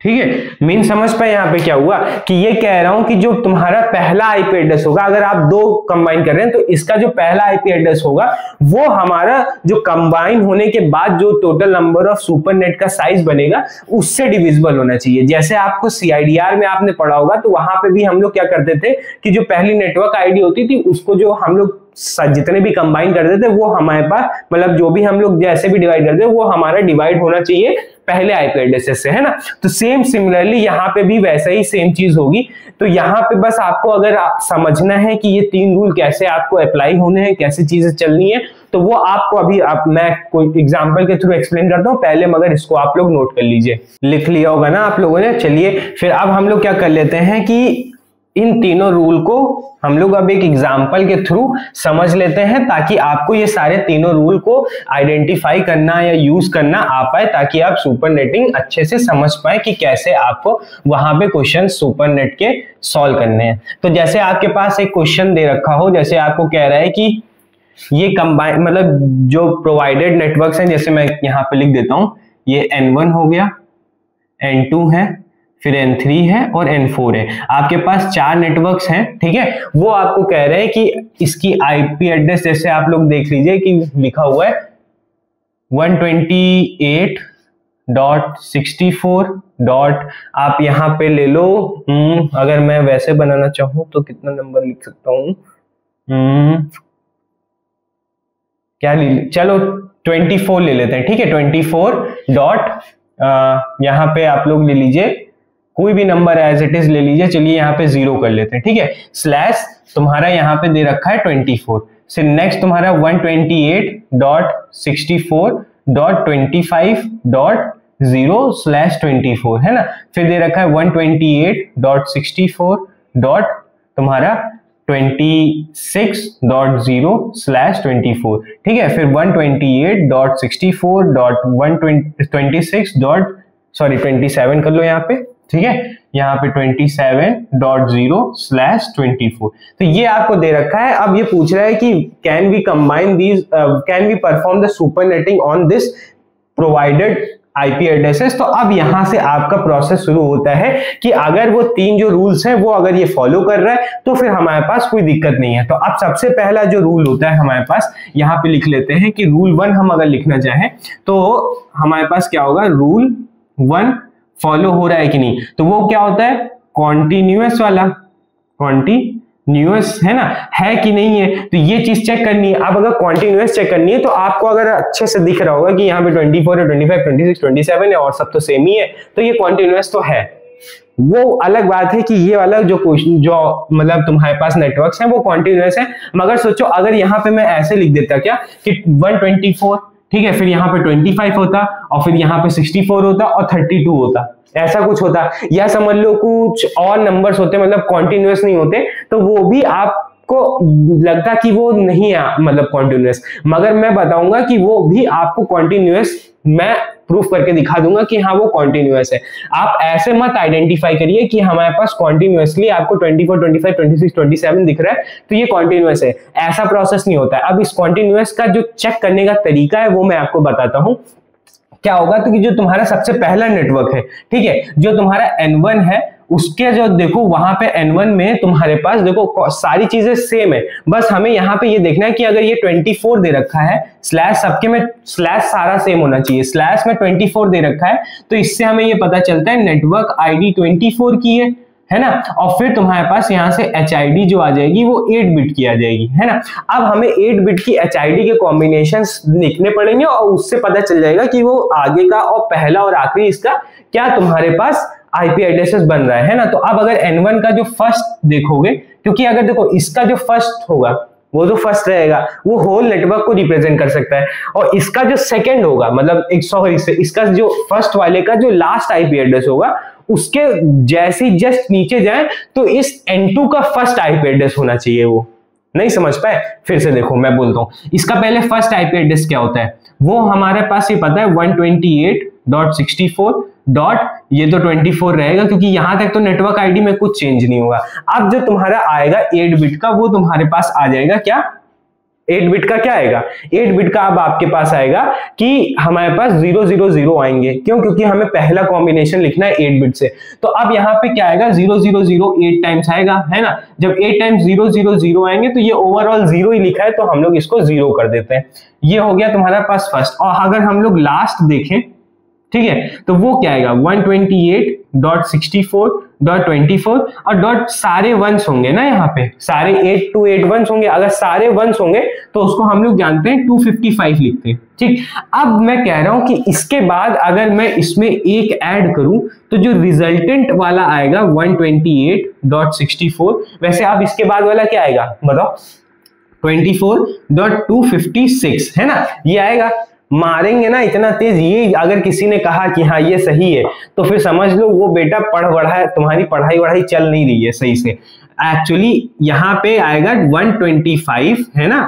ठीक है। मीन समझ पाए यहाँ पे क्या हुआ कि ये कह रहा हूं कि जो तुम्हारा पहला आईपी एड्रेस होगा, अगर आप 2 कंबाइन कर रहे हैं तो इसका जो पहला आईपी एड्रेस होगा वो हमारा जो कंबाइन होने के बाद जो टोटल नंबर ऑफ सुपरनेट का साइज बनेगा उससे डिविजिबल होना चाहिए। जैसे आपको सीआईडीआर में आपने पढ़ा होगा तो वहां पे भी हम लोग क्या करते थे कि जो पहली नेटवर्क आईडी होती थी उसको जो हम लोग जितने भी कंबाइन करते थे वो हमारे पास, मतलब जो भी हम लोग जैसे भी डिवाइड करते थे वो हमारा डिवाइड होना चाहिए पहले आईपी एड्रेस से, है ना। तो सेम सिमिलरली यहाँ पे भी वैसा ही सेम चीज होगी। तो यहाँ पे बस आपको अगर समझना है कि ये 3 रूल कैसे आपको अप्लाई होने हैं, कैसे चीजें चलनी है, तो वो आपको अभी मैं कोई एग्जांपल के थ्रू एक्सप्लेन करता हूँ, पहले मगर इसको आप लोग नोट कर लीजिए। लिख लिया होगा ना आप लोगों ने। चलिए फिर अब हम लोग क्या कर लेते हैं कि इन तीनों रूल को हम लोग अब एक एग्जाम्पल के थ्रू समझ लेते हैं, ताकि आपको ये सारे तीनों रूल को आइडेंटिफाई करना या यूज करना आ पाए, ताकि आप सुपरनेटिंग अच्छे से समझ पाए कि कैसे आपको वहां पे क्वेश्चन सुपरनेट के सॉल्व करने हैं। तो जैसे आपके पास एक क्वेश्चन दे रखा हो, जैसे आपको कह रहा है कि ये कंबाइन, मतलब जो प्रोवाइडेड नेटवर्क्स हैं, जैसे मैं यहाँ पे लिख देता हूं, ये N1 हो गया, N2 है, फिर N3 है और N4 है। आपके पास 4 नेटवर्क्स हैं, ठीक है। वो आपको कह रहे हैं कि इसकी आईपी एड्रेस जैसे आप लोग देख लीजिए कि लिखा हुआ है 128.64. आप यहाँ पे ले लो, अगर मैं वैसे बनाना चाहूं तो कितना नंबर लिख सकता हूं, क्या चलो 24 ले लेते हैं, ठीक है। 24. यहाँ पे आप लोग ले लीजिए कोई भी नंबर एज इट इज ले लीजिए, चलिए यहाँ पे 0 कर लेते हैं, ठीक है। स्लैश तुम्हारा यहाँ पे दे रखा है 24, फिर नेक्स्ट तुम्हारा 128.64.25.0/24 है ना। फिर दे रखा है 128.64. तुम्हारा 26.0/24, ठीक है। फिर 128.64.126. कर लो यहाँ पे, ठीक है। यहाँ पे 27.0/24, तो ये आपको दे रखा है। अब ये पूछ रहा है कि can we combine these, can we perform the supernetting on this provided IP addresses. तो अब यहां से आपका प्रोसेस शुरू होता है कि अगर वो 3 जो रूल्स हैं वो अगर ये फॉलो कर रहा है तो फिर हमारे पास कोई दिक्कत नहीं है। तो अब सबसे पहला जो रूल होता है हमारे पास, यहाँ पे लिख लेते हैं कि रूल 1 हम अगर लिखना चाहें तो हमारे पास क्या होगा, रूल 1 फॉलो हो रहा है कि नहीं, तो वो क्या होता है, कॉन्टिन्यूअस वाला, कॉन्टिन्यूअस है ना, है कि नहीं है, तो ये चीज चेक करनी है। अब अगर कॉन्टिन्यूअस चेक करनी है तो आपको अगर अच्छे से दिख रहा होगा कि यहाँ पे 24 है, 25, 26, 27 है और सब तो सेम ही है, तो ये कॉन्टिन्यूअस तो है। वो अलग बात है कि ये वाला जो क्वेश्चन जो मतलब तुम्हारे पास नेटवर्क्स हैं वो कॉन्टिन्यूअस है। मगर सोचो अगर यहाँ पे मैं ऐसे लिख देता क्या कि 124, ठीक है, फिर यहाँ पे 25 होता और फिर यहाँ पे 64 होता और 32 होता, ऐसा कुछ होता, या समझ लो कुछ और नंबर्स होते मतलब कॉन्टिन्यूअस नहीं होते, तो वो भी आपको लगता कि वो नहीं है मतलब कॉन्टिन्यूअस, मगर मैं बताऊंगा कि वो भी आपको कॉन्टिन्यूअस, मैं प्रूफ करके दिखा दूंगा कि हाँ वो कॉन्टिन्यूअस है। आप ऐसे मत आइडेंटिफाई करिए कि हमारे पास कॉन्टिन्यूअसली आपको 24, 25, 26, 27 दिख रहा है तो ये कॉन्टिन्यूअस है, ऐसा प्रोसेस नहीं होता है। अब इस कॉन्टिन्यूअस का जो चेक करने का तरीका है वो मैं आपको बताता हूं। क्या होगा तो कि जो तुम्हारा सबसे पहला नेटवर्क है, ठीक है, जो तुम्हारा N1 है, उसके जो देखो वहां पे N1 में तुम्हारे पास देखो सारी चीजें सेम है, बस हमें यहाँ पे ये देखना है कि अगर ये 24 दे रखा है, स्लैश सबके में स्लैश सारा सेम होना चाहिए, स्लैश में 24 दे रखा है, तो इससे हमें ये पता चलता है नेटवर्क आईडी 24 की है ना, और फिर तुम्हारे पास यहाँ से HID जो आ जाएगी वो 8 बिट की आ जाएगी, है ना। अब हमें 8 बिट की HID के कॉम्बिनेशंस लिखने पड़ेंगे और उससे पता चल जाएगा कि वो आगे का और पहला और आखिरी इसका क्या तुम्हारे पास IP एड्रेसेस बन रहा है ना। तो अब अगर N1 का जो फर्स्ट देखोगे, क्योंकि अगर देखो इसका जो फर्स्ट होगा वो तो फर्स्ट रहेगा, वो होल नेटवर्क को रिप्रेजेंट कर सकता है, और इसका जो सेकंड होगा मतलब इसका जो फर्स्ट वाले का जो लास्ट IP एड्रेस होगा उसके जैसे जस्ट नीचे जाए तो इस N2 का फर्स्ट IP एड्रेस होना चाहिए। वो नहीं समझ पाए, फिर से देखो मैं बोलता हूं, इसका पहले फर्स्ट IP एड्रेस क्या होता है, वो हमारे पास ये पता है 128.64. ये तो 24 रहेगा क्योंकि यहां तक तो नेटवर्क आईडी में कुछ चेंज नहीं होगा। अब जो तुम्हारा आएगा 8 बिट का वो तुम्हारे पास आ जाएगा क्या, 8 बिट का क्या आएगा, 8 बिट का अब आपके पास आएगा कि हमारे पास 000 आएंगे, क्यों, क्योंकि हमें पहला कॉम्बिनेशन लिखना है 8 बिट से। तो अब यहाँ पे क्या आएगा 000 8 टाइम्स आएगा, है ना। जब 8 टाइम्स 000 आएंगे तो ये ओवरऑल 0 ही लिखा है तो हम लोग इसको 0 कर देते हैं। ये हो गया तुम्हारा पास फर्स्ट। और अगर हम लोग लास्ट देखें, ठीक है, तो वो क्या आएगा 128.64.24 और डॉट सारे वंस होंगे ना, यहाँ पे सारे 8 to 8 वंस होंगे। अगर सारे वंस होंगे तो उसको हम लोग जानते हैं 255 लिखते हैं, ठीक। अब मैं कह रहा हूं कि इसके बाद अगर मैं इसमें एक ऐड करूं तो जो रिजल्टेंट वाला आएगा 128.64, वैसे अब इसके बाद वाला क्या आएगा बताओ, 24.256 है ना, ये आएगा। मारेंगे ना इतना तेज, ये अगर किसी ने कहा कि हाँ ये सही है तो फिर समझ लो वो बेटा तुम्हारी पढ़ाई चल नहीं रही है सही से। एक्चुअली यहाँ पे आएगा 125, है ना।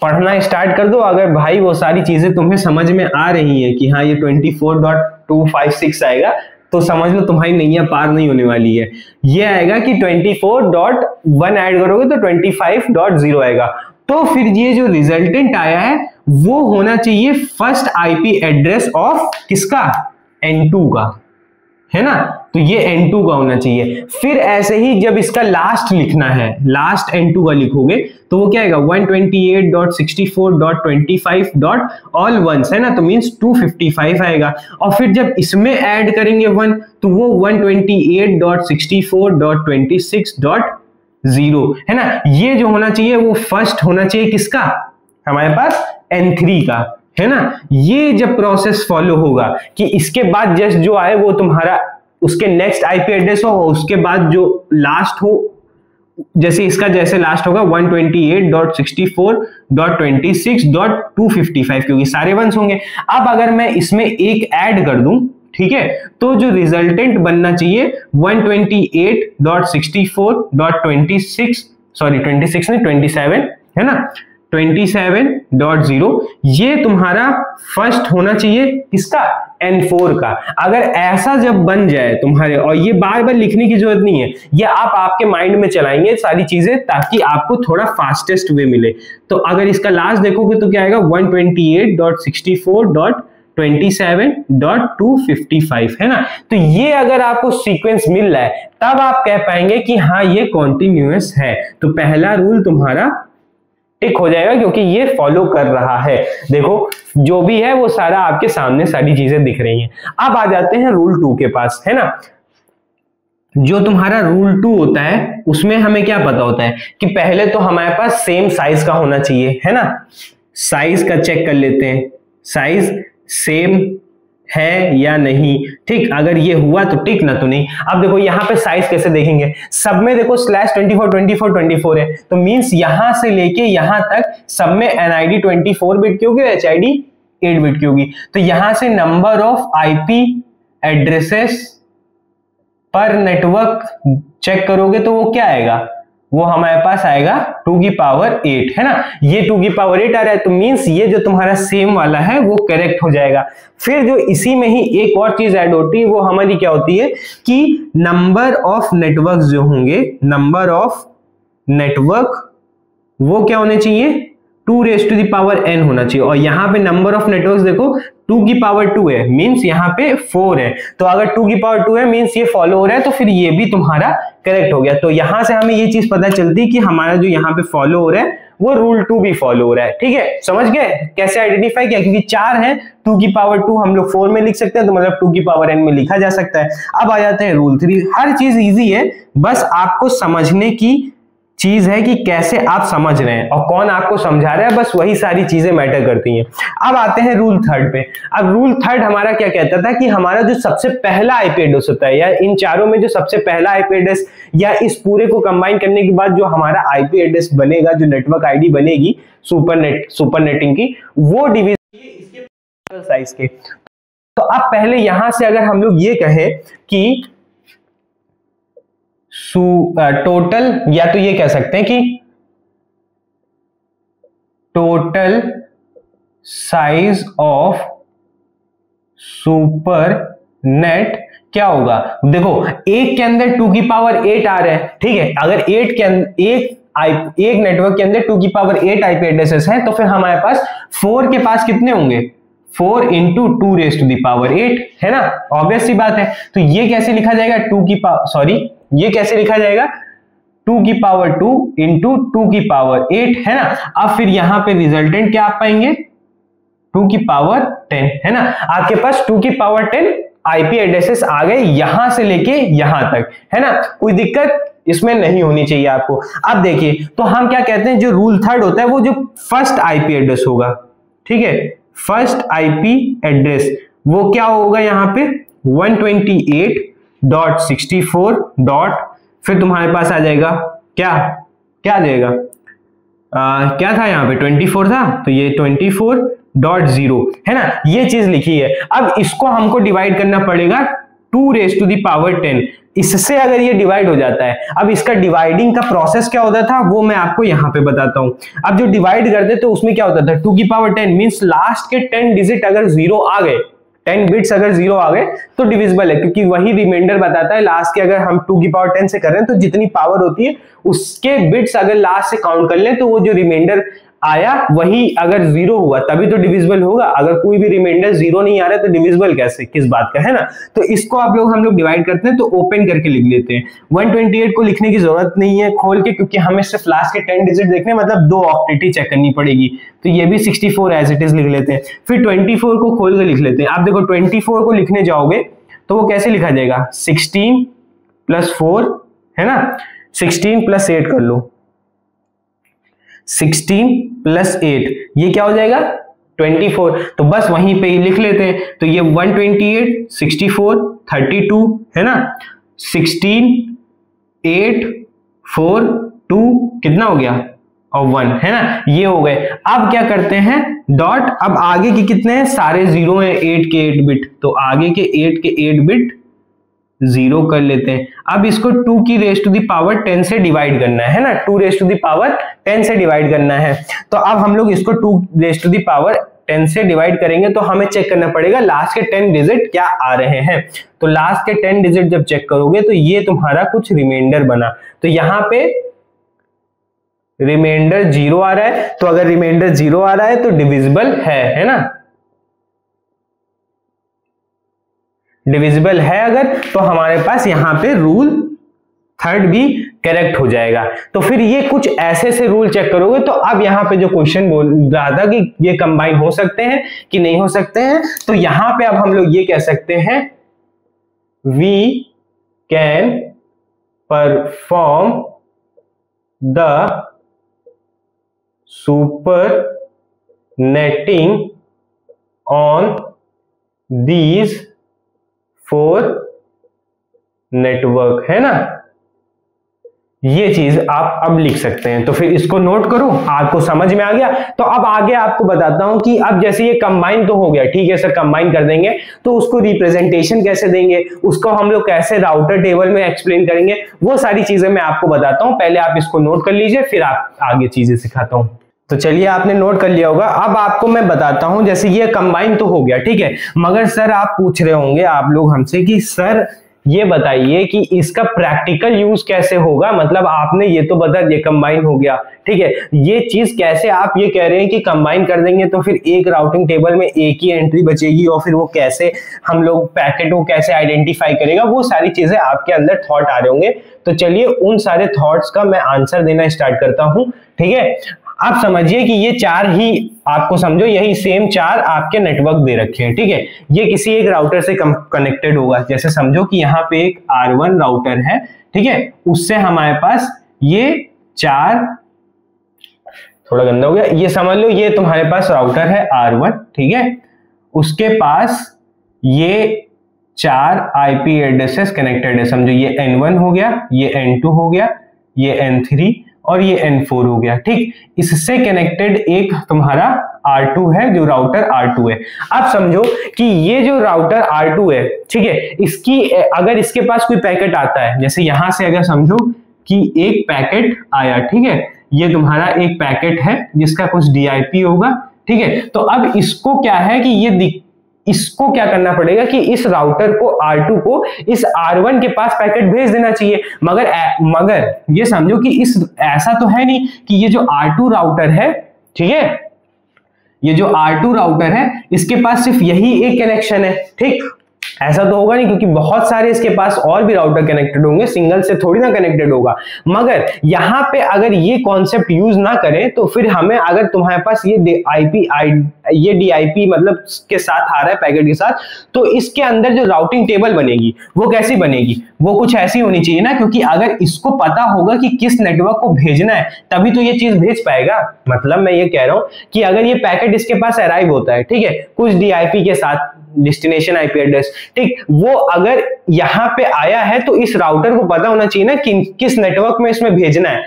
पढ़ना स्टार्ट कर दो अगर भाई वो सारी चीजें तुम्हें समझ में आ रही है कि हाँ ये 24.256 आएगा, तो समझ लो तुम्हारी नैया पार नहीं होने वाली है। ये आएगा कि 24.1 ऐड करोगे तो 25.0 आएगा। तो फिर ये जो रिजल्टेंट आया है वो होना चाहिए फर्स्ट IP एड्रेस ऑफ किसका, N2 का, है ना। तो ये N2 का होना चाहिए। फिर ऐसे ही जब इसका लास्ट लिखना है, लास्ट N2 का लिखोगे तो वो क्या आएगा 128.64.25. ऑल वंस, है ना, तो मींस 255 आएगा। और फिर जब इसमें ऐड करेंगे 1 तो वो 128.64.26.0 है ना। ये जो होना चाहिए वो फर्स्ट होना चाहिए किसका, हमारे पास N3 का, है ना। ये जब प्रोसेस फॉलो होगा कि इसके बाद जस्ट जो आए वो तुम्हारा उसके नेक्स्ट IP एड्रेस हो, उसके बाद जो लास्ट हो, जैसे इसका जैसे लास्ट होगा 128.64.26.255 क्योंकि सारे वंस होंगे। अब अगर मैं इसमें एक ऐड कर दूं, ठीक है, तो जो रिजल्टेंट बनना चाहिए 128.64.27, है ना, 27.0। ये तुम्हारा फर्स्ट होना चाहिए किसका, N4 का। अगर ऐसा जब बन जाए तुम्हारे, और ये बार बार लिखने की जरूरत नहीं है, ये आप आपके माइंड में चलाएंगे सारी चीजें ताकि आपको थोड़ा फास्टेस्ट वे मिले। तो अगर इसका लास्ट देखोगे तो क्या आएगा 128.64.27.255, है ना। तो ये अगर आपको सीक्वेंस मिल रहा है तब आप कह पाएंगे कि हाँ ये कॉन्टिन्यूअस है। तो पहला रूल तुम्हारा टिक हो जाएगा क्योंकि ये फॉलो कर रहा है। देखो जो भी है वो सारा आपके सामने सारी चीजें दिख रही हैं। अब आ जाते हैं रूल 2 के पास, है ना। जो तुम्हारा रूल 2 होता है उसमें हमें क्या पता होता है कि पहले तो हमारे पास सेम साइज का होना चाहिए, है ना। साइज का चेक कर लेते हैं, साइज सेम है या नहीं। ठीक, अगर ये हुआ तो ठीक, ना तो नहीं। अब देखो यहाँ पे साइज कैसे देखेंगे, सब में देखो /24 24 24 है, तो मींस यहां से लेके यहां तक सब में NID 24 बिट की होगी, HID 8 बिट की होगी। तो यहां से नंबर ऑफ IP एड्रेसेस पर नेटवर्क चेक करोगे तो वो क्या आएगा, वो हमारे पास आएगा 2 की पावर 8, है ना। ये 2 की पावर 8 आ रहा है, तो मींस ये जो तुम्हारा सेम वाला है वो करेक्ट हो जाएगा। फिर जो इसी में ही एक और चीज ऐड होती है, वो हमारी क्या होती है कि नंबर ऑफ नेटवर्क जो होंगे, नंबर ऑफ नेटवर्क वो क्या होने चाहिए, 2n होना चाहिए। और यहाँ पे नंबर ऑफ नेटवर्क्स देखो 2 की पावर 2 है, मींस यहाँ पे 4 है। तो अगर 2 की पावर 2 है मींस ये फॉलो हो रहा है, तो फिर ये भी तुम्हारा करेक्ट हो गया। तो यहां से हमें ये चीज पता चलती है कि हमारा जो यहाँ पे फॉलो हो रहा है वो रूल 2 भी फॉलो हो रहा है। ठीक है, समझ गए कैसे आइडेंटिफाई किया, क्योंकि 4 है, 2 की पावर 2 हम लोग 4 में लिख सकते हैं, तो मतलब 2 की पावर n में लिखा जा सकता है। अब आ जाते हैं रूल 3। हर चीज इजी है, बस आपको समझने की चीज है कि कैसे आप समझ रहे हैं और कौन आपको समझा रहा है, बस वही सारी चीजें मैटर करती हैं। अब आते हैं रूल 3 पे। अब रूल 3 हमारा क्या कहता था कि हमारा जो सबसे पहला आईपी एड्रेस होता है, या इन चारों में जो सबसे पहला आईपी एड्रेस, या इस पूरे को कंबाइन करने के बाद जो हमारा आईपी एड्रेस बनेगा, जो नेटवर्क आईडी बनेगी सुपरनेटिंग की, वो डिवीजन इसके साइज के। तो अब पहले यहां से अगर हम लोग ये कहें कि टोटल, या तो ये कह सकते हैं कि total size of super net क्या होगा। देखो एक के अंदर 2 की पावर 8 आ रहा है, ठीक है। अगर 8 के अंदर एक नेटवर्क के अंदर 2 की पावर 8 आईपी एड्रेसेस हैं, तो फिर हमारे पास 4 के पास कितने होंगे, 4 × 2⁸, है ना। ऑब्वियस सी बात है। तो ये कैसे लिखा जाएगा, 2 की पावर, ये कैसे लिखा जाएगा, 2 की पावर 2 × 2 की पावर 8, है ना। अब फिर यहां पे रिजल्टेंट क्या आप पाएंगे, 2 की पावर 10, है ना। आपके पास 2 की पावर 10 आईपी एड्रेसेस आ गए यहां से लेके यहां तक, है ना। कोई दिक्कत इसमें नहीं होनी चाहिए आपको। अब देखिए, तो हम क्या कहते हैं, जो रूल 3 होता है वो जो फर्स्ट आईपी एड्रेस होगा, ठीक है, फर्स्ट आईपी एड्रेस वो क्या होगा, यहां पे 128.64. फिर तुम्हारे पास आ जाएगा क्या आ जाएगा, क्या था यहाँ पे 24 था, तो ये 24.0, है ना। ये चीज लिखी है। अब इसको हमको डिवाइड करना पड़ेगा 2⁻10। इससे अगर ये डिवाइड हो जाता है, अब इसका डिवाइडिंग का प्रोसेस क्या होता था वो मैं आपको यहाँ पे बताता हूँ। अब जो डिवाइड करते तो उसमें क्या होता था, 2 की पावर 10 मींस लास्ट के 10 डिजिट अगर 0 आ गए, 10 बिट्स अगर 0 आ गए तो डिविजिबल है, क्योंकि वही रिमाइंडर बताता है लास्ट के, अगर हम 2 की पावर 10 से कर रहे हैं तो जितनी पावर होती है उसके बिट्स अगर लास्ट से काउंट कर लें तो वो जो रिमाइंडर आया वही अगर 0 हुआ तभी तो डिविजिबल होगा। अगर कोई भी रिमाइंडर 0 नहीं आ रहा है तो डिविजिबल कैसे, किस बात का, है ना। तो इसको हम लोग डिवाइड करते हैं, तो ओपन करके लिख लेते हैं। 128 को लिखने की जरूरत नहीं है खोल के, क्योंकि हमें सिर्फ लास्ट के 10 डिजिट देखने, मतलब 2 ऑक्टेट ही चेक करनी पड़ेगी। तो ये भी 64 एज इट इज लिख लेते हैं। फिर 24 को खोल के लिख लेते हैं। आप देखो 24 को लिखने जाओगे तो वो कैसे लिखा जाएगा, 16 + 4, है ना, 16 + 8 कर लो, 16 + 8 ये क्या हो जाएगा 24। तो बस वहीं पे ही लिख लेते हैं। तो ये 128 64 32, है ना, 16 8 4 2 कितना हो गया, और 1, है ना, ये हो गए। अब क्या करते हैं, डॉट, अब आगे के कितने हैं, सारे 0 हैं, 8 के 8 बिट, तो आगे के 8 के 8 बिट 0 कर लेते हैं। अब इसको 2⁻10 से डिवाइड करना है ना, 2⁻10 से डिवाइड करना है। तो अब हम लोग इसको 2⁻10 से डिवाइड करेंगे, तो हमें चेक करना पड़ेगा लास्ट के 10 डिजिट क्या आ रहे हैं। तो लास्ट के 10 डिजिट जब चेक करोगे तो ये तुम्हारा कुछ रिमाइंडर बना, तो यहां पे रिमाइंडर 0 आ रहा है। तो अगर रिमाइंडर 0 आ रहा है तो डिविजिबल है ना, डिविजिबल है अगर, तो हमारे पास यहां पे रूल 3 भी करेक्ट हो जाएगा। तो फिर ये कुछ ऐसे से रूल चेक करोगे तो अब यहाँ पे जो क्वेश्चन बोल रहा था कि ये कंबाइन हो सकते हैं कि नहीं हो सकते हैं, तो यहां पे अब हम लोग ये कह सकते हैं we can perform the super netting on these 4 network, है ना। ये चीज आप अब लिख सकते हैं। तो फिर इसको नोट करो, आपको समझ में आ गया। तो अब आगे आपको बताता हूं कि अब जैसे ये कंबाइन तो हो गया, ठीक है सर, कंबाइन कर देंगे तो उसको रिप्रेजेंटेशन कैसे देंगे, उसको हम लोग कैसे राउटर टेबल में एक्सप्लेन करेंगे, वो सारी चीजें मैं आपको बताता हूं। पहले आप इसको नोट कर लीजिए, फिर आप आगे चीजें सिखाता हूं। तो चलिए, आपने नोट कर लिया होगा। अब आपको मैं बताता हूं, जैसे ये कंबाइन तो हो गया, ठीक है, मगर सर आप पूछ रहे होंगे आप लोग हमसे कि सर ये बताइए कि इसका प्रैक्टिकल यूज कैसे होगा। मतलब आपने ये तो बता दिया कंबाइन हो गया, ठीक है, ये चीज कैसे आप ये कह रहे हैं कि कंबाइन कर देंगे तो फिर एक राउटिंग टेबल में एक ही एंट्री बचेगी और फिर वो कैसे हम लोग पैकेट को कैसे आइडेंटिफाई करेगा, वो सारी चीजें आपके अंदर थॉट आ रहे होंगे। तो चलिए उन सारे थॉट्स का मैं आंसर देना स्टार्ट करता हूं, ठीक है। आप समझिए कि ये 4 ही आपको समझो, यही सेम 4 आपके नेटवर्क दे रखे हैं, ठीक है। ये किसी एक राउटर से कनेक्टेड होगा। जैसे समझो कि यहाँ पे एक R1 राउटर है, ठीक है, उससे हमारे पास ये 4, थोड़ा गंदा हो गया, ये समझ लो ये तुम्हारे पास राउटर है R1, ठीक है, उसके पास ये 4 IP एड्रेसेस कनेक्टेड है। समझो ये N1 हो गया, ये N2 हो गया, ये N3 और ये N4 हो गया, ठीक। इससे कनेक्टेड एक तुम्हारा R2 है, जो राउटर R2 है। अब समझो कि ये जो राउटर R2 है, ठीक है, इसकी अगर इसके पास कोई पैकेट आता है, जैसे यहां से अगर समझो कि एक पैकेट आया, ठीक है, ये तुम्हारा एक पैकेट है जिसका कुछ DIP होगा, ठीक है। तो अब इसको क्या है कि इसको क्या करना पड़ेगा कि इस राउटर को R2 को इस R1 के पास पैकेट भेज देना चाहिए। मगर ये समझो कि ऐसा तो है नहीं कि ये जो R2 राउटर है, ठीक है, ये जो R2 राउटर है इसके पास सिर्फ यही एक कनेक्शन है, ठीक। ऐसा तो होगा नहीं, क्योंकि बहुत सारे इसके पास और भी राउटर कनेक्टेड होंगे, सिंगल से थोड़ी ना कनेक्टेड होगा। मगर यहां पे अगर ये कॉन्सेप्ट यूज ना करें तो फिर हमें, अगर तुम्हारे पास ये DIP मतलब के साथ आ रहा है पैकेट के साथ, तो इसके अंदर जो राउटिंग टेबल बनेगी वो कैसी बनेगी, वो कुछ ऐसी होनी चाहिए ना, क्योंकि अगर इसको पता होगा कि किस नेटवर्क को भेजना है तभी तो ये चीज भेज पाएगा। मतलब मैं ये कह रहा हूं कि अगर ये पैकेट इसके पास अराइव होता है, ठीक है, कुछ DIP के साथ, डेस्टिनेशन IP एड्रेस, ठीक, वो अगर यहां पे आया है तो इस राउटर को पता होना चाहिए ना कि किस नेटवर्क में इसमें भेजना है,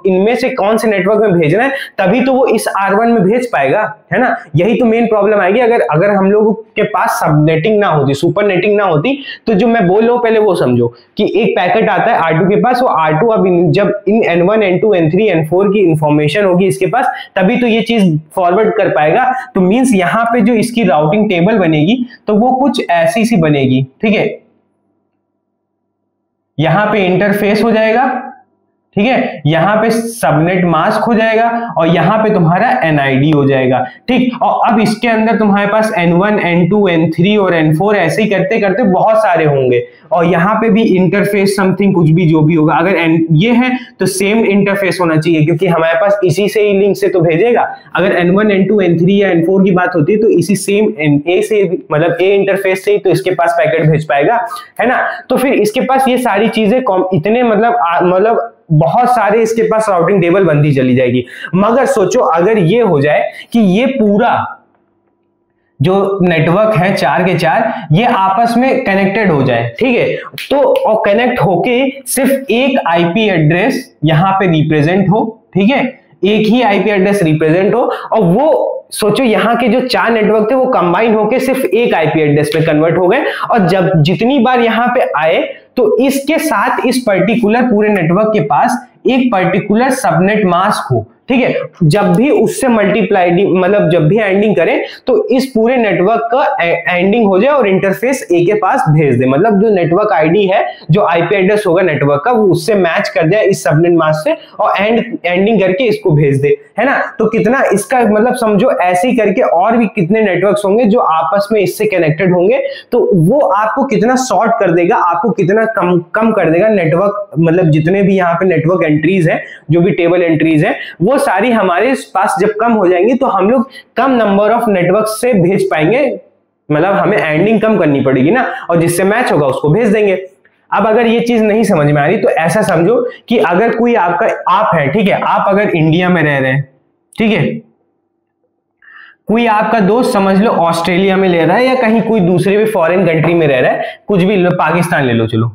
इनमें से कौन से नेटवर्क में भेजना है, तभी तो वो इस R1 में भेज पाएगा, है ना। यही तो मेन प्रॉब्लम आएगी अगर हम लोगों के पास सबनेटिंग ना होती, सुपर नेटिंग ना होती। तो जो मैं बोल रहा हूं पहले वो समझो कि एक पैकेट आता है R2 के पास, वो R2 अब जब इन N1 N2 N3 N4 की इंफॉर्मेशन होगी इसके पास, तभी तो ये चीज फॉरवर्ड कर पाएगा। तो मींस यहां पे जो इसकी राउटिंग टेबल बनेगी तो वो कुछ ऐसी सी बनेगी, ठीक है। यहां पे इंटरफेस हो जाएगा, ठीक है, यहां पे सबनेट मास्क हो जाएगा और यहां पे तुम्हारा NID हो जाएगा, ठीक। और अब इसके अंदर तुम्हारे पास N1 N2 N3 और N4 ऐसे ही करते करते बहुत सारे होंगे, और यहां पे भी इंटरफेस समथिंग कुछ भी जो भी होगा, अगर ये है तो सेम इंटरफेस होना चाहिए, क्योंकि हमारे पास इसी से ही लिंक से तो भेजेगा। अगर N1 N2 N3 या N4 की बात होती है तो इसी सेम A से, मतलब A इंटरफेस से ही तो इसके पास पैकेट भेज पाएगा, है ना। तो फिर इसके पास ये सारी चीजें इतने मतलब बहुत सारे इसके पास राउटिंग टेबल बनती चली जाएगी। मगर सोचो अगर ये हो जाए कि ये पूरा जो नेटवर्क है 4 के 4 ये आपस में कनेक्टेड हो जाए, ठीक है, तो और कनेक्ट होके सिर्फ एक IP एड्रेस यहां पे रिप्रेजेंट हो, ठीक है, एक ही IP एड्रेस रिप्रेजेंट हो, और वो सोचो यहाँ के जो 4 नेटवर्क थे वो कंबाइन होके सिर्फ एक IP एड्रेस में कन्वर्ट हो गए, और जब जितनी बार यहाँ पे आए तो इसके साथ इस पर्टिकुलर पूरे नेटवर्क के पास एक पर्टिकुलर सबनेट मास्क हो, ठीक है, जब भी उससे मल्टीप्लाई मतलब जब भी एंडिंग करें तो इस पूरे नेटवर्क का एंडिंग हो जाए और इंटरफेस ए के पास भेज दे, मतलब जो नेटवर्क आईडी है, जो आईपी एड्रेस होगा नेटवर्क का, वो उससे मैच कर जाए इस सबनेट मास्क से और एंडिंग करके इसको भेज दे, है ना। तो कितना इसका मतलब समझो, ऐसे ही करके और भी कितने नेटवर्क्स होंगे जो आपस में इससे कनेक्टेड होंगे, तो वो आपको कितना शॉर्ट कर देगा, आपको कितना कम कर देगा नेटवर्क, मतलब जितने भी यहाँ पे नेटवर्क एंट्रीज है, जो भी टेबल एंट्रीज है, वो सारी हमारे पास जब कम हो जाएंगी तो हम लोग कम नंबर ऑफ नेटवर्क से भेज पाएंगे, मतलब हमें एंडिंग कम करनी पड़ेगी ना, और जिससे मैच होगा उसको भेज देंगे। अब अगर ये चीज नहीं समझ में आ रही तो ऐसा समझो कि अगर कोई आपका आप है, ठीक है, आप अगर इंडिया में रह रहे हैं, ठीक है, कोई आपका दोस्त समझ लो ऑस्ट्रेलिया में ले रहा है या कहीं कोई दूसरे भी फॉरेन कंट्री में रह रहा है, कुछ भी, पाकिस्तान ले लो, चलो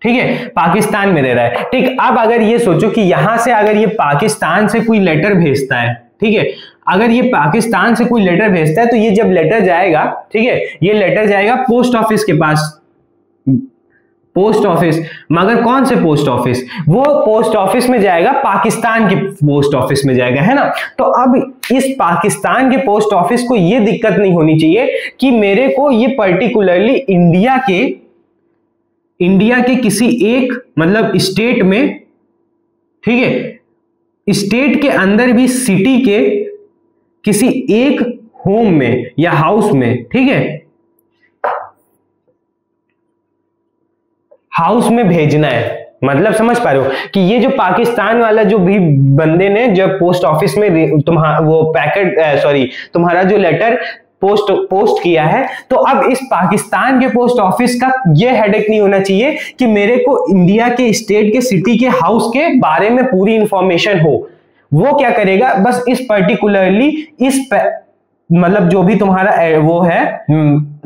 ठीक है, पाकिस्तान में रह रहा है, ठीक। अब अगर ये सोचो कि यहां से अगर ये पाकिस्तान से कोई लेटर भेजता है, ठीक है, अगर ये पाकिस्तान से कोई लेटर भेजता है तो ये जब लेटर जाएगा, ठीक है, ये लेटर जाएगा पोस्ट ऑफिस के पास, पोस्ट ऑफिस, मगर कौन से पोस्ट ऑफिस, वो पोस्ट ऑफिस में जाएगा, पाकिस्तान के पोस्ट ऑफिस में जाएगा, है ना। तो अब इस पाकिस्तान के पोस्ट ऑफिस को ये दिक्कत नहीं होनी चाहिए कि मेरे को ये पर्टिकुलरली इंडिया के किसी एक मतलब स्टेट में, ठीक है, स्टेट के अंदर भी सिटी के किसी एक होम में या हाउस में, ठीक है, हाउस में भेजना है। मतलब समझ पा रहे हो कि ये जो पाकिस्तान वाला जो भी बंदे ने जब पोस्ट ऑफिस में तुम्हारा जो लेटर पोस्ट किया है, तो अब इस पाकिस्तान के पोस्ट ऑफिस का ये हेडेक नहीं होना चाहिए कि मेरे को इंडिया के स्टेट के सिटी के हाउस के बारे में पूरी इंफॉर्मेशन हो। वो क्या करेगा, बस इस पर्टिकुलरली मतलब जो भी तुम्हारा वो है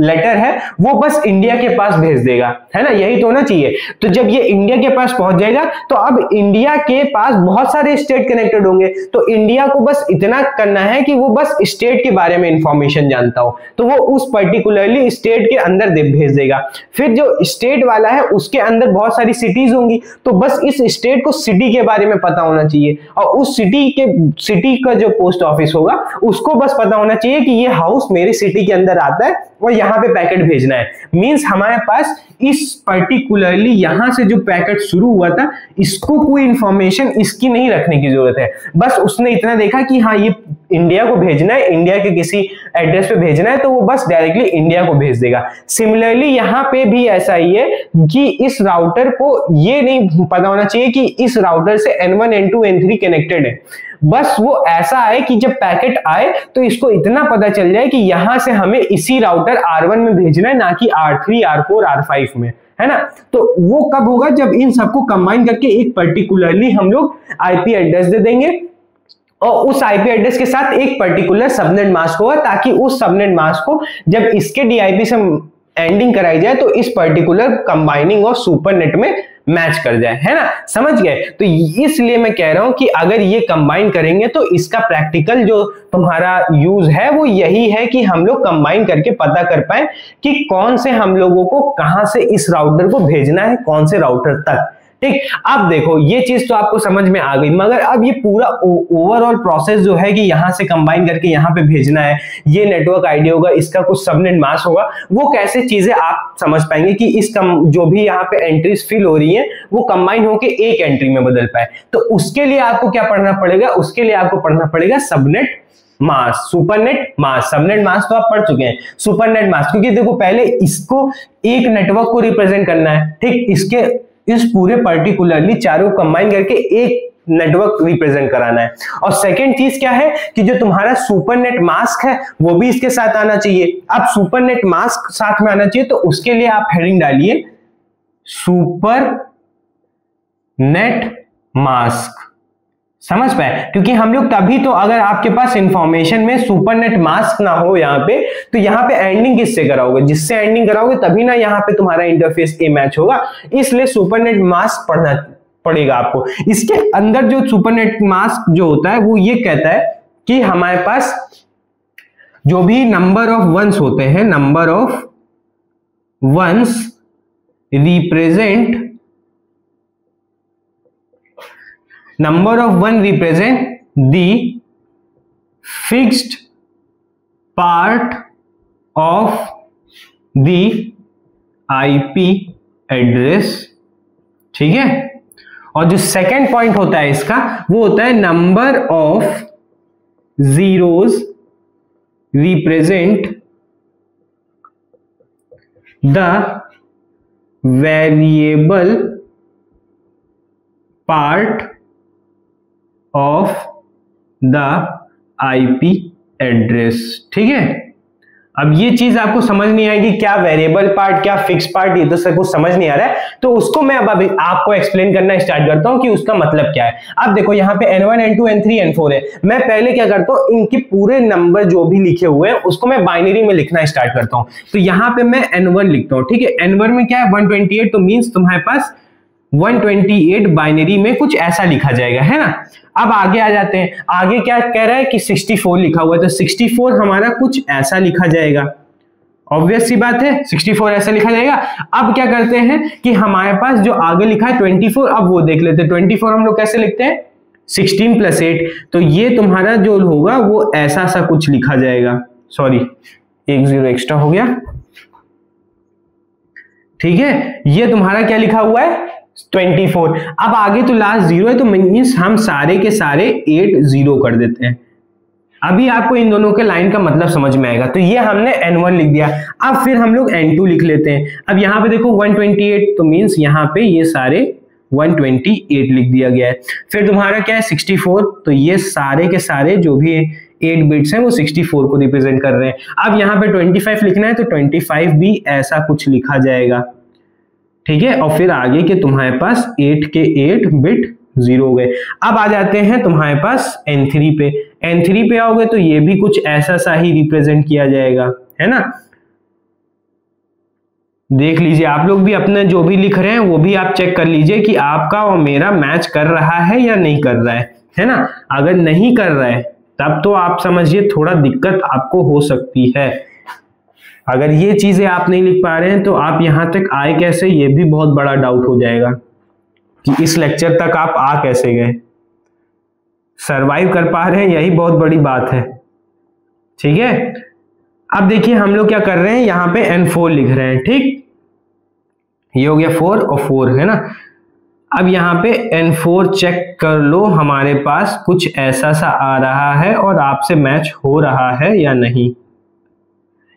लेटर है, वो बस इंडिया के पास भेज देगा, है ना, यही तो होना चाहिए। तो जब ये इंडिया के पास पहुंच जाएगा तो अब इंडिया के पास बहुत सारे स्टेट कनेक्टेड होंगे, तो इंडिया को बस इतना करना है कि वो बस स्टेट के बारे में इंफॉर्मेशन जानता हो, तो वो उस पर्टिकुलरली स्टेट के अंदर भेज देगा। फिर जो स्टेट वाला है उसके अंदर बहुत सारी सिटीज होंगी, तो बस इस स्टेट को सिटी के बारे में पता होना चाहिए, और उस सिटी का जो पोस्ट ऑफिस होगा उसको बस पता होना चाहिए कि ये हाउस मेरी सिटी के अंदर आता है और यहाँ पे पैकेट भेजना है। मींस हमारे पास इस पर्टिकुलरली यहां से जो पैकेट शुरू हुआ था, इसको कोई इंफॉर्मेशन इसकी नहीं रखने की जरूरत है, बस उसने इतना देखा कि हाँ ये इंडिया को भेजना है, इंडिया के किसी एड्रेस पे भेजना है, तो वो बस डायरेक्टली इंडिया को भेज देगा। सिमिलरली यहाँ पे भी ऐसा ही है कि इस राउटर को ये नहीं पता होना चाहिए कि इस राउटर से N1 N2 N3 कनेक्टेड है, बस वो ऐसा है कि जब पैकेट आए तो इसको इतना पता चल जाए कि यहां से हमें इसी राउटर R1 में भेजना है, ना कि R3 R4 R5 में, है ना। तो वो कब होगा, जब इन सबको कंबाइन करके एक पर्टिकुलरली हम लोग आईपी एड्रेस दे देंगे और उस आईपी एड्रेस के साथ एक पर्टिकुलर सबनेट मास्क होगा, ताकि उस सबनेट मास्क को जब इसके डीआईपी से एंडिंग कराई जाए तो इस पर्टिकुलर कंबाइनिंग और सुपरनेट में मैच कर जाए, है ना, समझ गए। तो इसलिए मैं कह रहा हूं कि अगर ये कंबाइन करेंगे तो इसका प्रैक्टिकल जो तुम्हारा यूज है वो यही है कि हम लोग कंबाइन करके पता कर पाए कि कौन से हम लोगों को कहां से इस राउटर को भेजना है, कौन से राउटर तक, ठीक। अब देखो ये चीज तो आपको समझ में आ गई, मगर अब ये पूरा ओवरऑल प्रोसेस जो है कि यहां से कंबाइन करके यहां पे भेजना है, ये नेटवर्क आईडी होगा, इसका कुछ सबनेट मास्क होगा, वो कैसे चीजें आप समझ पाएंगे कि इस जो भी यहाँ पे एंट्रीज फिल हो रही हैं वो कंबाइन होके एक एंट्री में बदल पाए। तो उसके लिए आपको क्या पढ़ना पड़ेगा, उसके लिए आपको पढ़ना पड़ेगा subnet mask, supernet mask. Subnet mask तो आप पढ़ चुके हैं, सुपरनेट मास्क, क्योंकि देखो पहले इसको एक नेटवर्क को रिप्रेजेंट करना है, ठीक, इसके इस पूरे पर्टिकुलरली चारों कंबाइन करके एक नेटवर्क रिप्रेजेंट कराना है। और सेकंड चीज क्या है कि जो तुम्हारा सुपरनेट मास्क है वो भी इसके साथ आना चाहिए। अब सुपरनेट मास्क साथ में आना चाहिए तो उसके लिए आप हेडिंग डालिए सुपर नेट मास्क, समझ पाए, क्योंकि हम लोग तभी तो, अगर आपके पास इंफॉर्मेशन में सुपरनेट मास्क ना हो यहाँ पे, तो यहाँ पे एंडिंग किससे कराओगे, जिससे एंडिंग कराओगे तभी ना यहाँ पे तुम्हारा इंटरफेस ए मैच होगा। इसलिए सुपरनेट मास्क पढ़ना पड़ेगा आपको। इसके अंदर जो सुपरनेट मास्क जो होता है वो ये कहता है कि हमारे पास जो भी नंबर ऑफ वंस होते हैं, number of ones represent, number of one represent the fixed part of the IP address, ठीक है। और जो सेकेंड पॉइंट होता है इसका, वो होता है number of zeros represent the variable part of the IP address, ठीक है। अब ये चीज आपको समझ नहीं आएगी, क्या वेरिएबल पार्ट क्या फिक्स पार्ट, ये तो सब कुछ समझ नहीं आ रहा है, तो उसको मैं अब अभी आपको एक्सप्लेन करना स्टार्ट करता हूं कि उसका मतलब क्या है। अब देखो यहाँ पे n1 n2 n3 n4 है। मैं पहले क्या करता हूं, इनके पूरे नंबर जो भी लिखे हुए हैं उसको मैं बाइनरी में लिखना स्टार्ट करता हूं। तो यहाँ पे मैं n1 लिखता हूं, ठीक है। n1 में क्या है 128, तो मीन्स तुम्हारे पास 128 बाइनरी में कुछ ऐसा लिखा जाएगा, है ना। अब आगे आ जाते हैं, आगे क्या कह रहा है कि 64 लिखा हुआ है, तो 64 हमारा कुछ ऐसा लिखा जाएगा, ऑब्वियस सी बात है 64 ऐसा लिखा जाएगा। अब क्या करते हैं कि हमारे पास जो आगे लिखा है 24, अब वो देख लेते हैं। 24 हम लोग कैसे लिखते हैं, 16 + 8, तो ये तुम्हारा जो होगा वो ऐसा सा कुछ लिखा जाएगा। सॉरी, एक 0 एक्स्ट्रा हो गया, ठीक है। ये तुम्हारा क्या लिखा हुआ है 24। अब आगे तो लास्ट 0 है, तो मींस हम सारे के सारे 8 0 कर देते हैं। अभी आपको इन दोनों के लाइन का मतलब समझ में आएगा। तो ये हमने n1 लिख दिया। अब फिर हम लोग n2 लिख लेते हैं। अब यहाँ पे देखो 128, तो मींस यहाँ पे ये सारे 128 लिख दिया गया है। फिर तुम्हारा क्या है 64, तो ये सारे के सारे जो भी 8 बिट्स हैं वो 64 को रिप्रेजेंट कर रहे हैं। अब यहाँ पे 25 लिखना है, तो 25 भी ऐसा कुछ लिखा जाएगा, ठीक है। और फिर आगे के तुम्हारे पास 8 के 8 बिट 0 हो गए। अब आ जाते हैं तुम्हारे पास n3 पे। n3 पे आओगे तो ये भी कुछ ऐसा सा ही रिप्रेजेंट किया जाएगा, है ना। देख लीजिए आप लोग भी अपने जो भी लिख रहे हैं वो भी आप चेक कर लीजिए कि आपका और मेरा मैच कर रहा है या नहीं कर रहा है ना। अगर नहीं कर रहा है तब तो आप समझिए थोड़ा दिक्कत आपको हो सकती है। अगर ये चीजें आप नहीं लिख पा रहे हैं तो आप यहां तक आए कैसे, ये भी बहुत बड़ा डाउट हो जाएगा कि इस लेक्चर तक आप आ कैसे गए। सरवाइव कर पा रहे हैं, यही बहुत बड़ी बात है, ठीक है। अब देखिए हम लोग क्या कर रहे हैं, यहाँ पे n4 लिख रहे हैं, ठीक। ये हो गया 4 और 4, है ना। अब यहाँ पे n4 चेक कर लो, हमारे पास कुछ ऐसा सा आ रहा है और आपसे मैच हो रहा है या नहीं।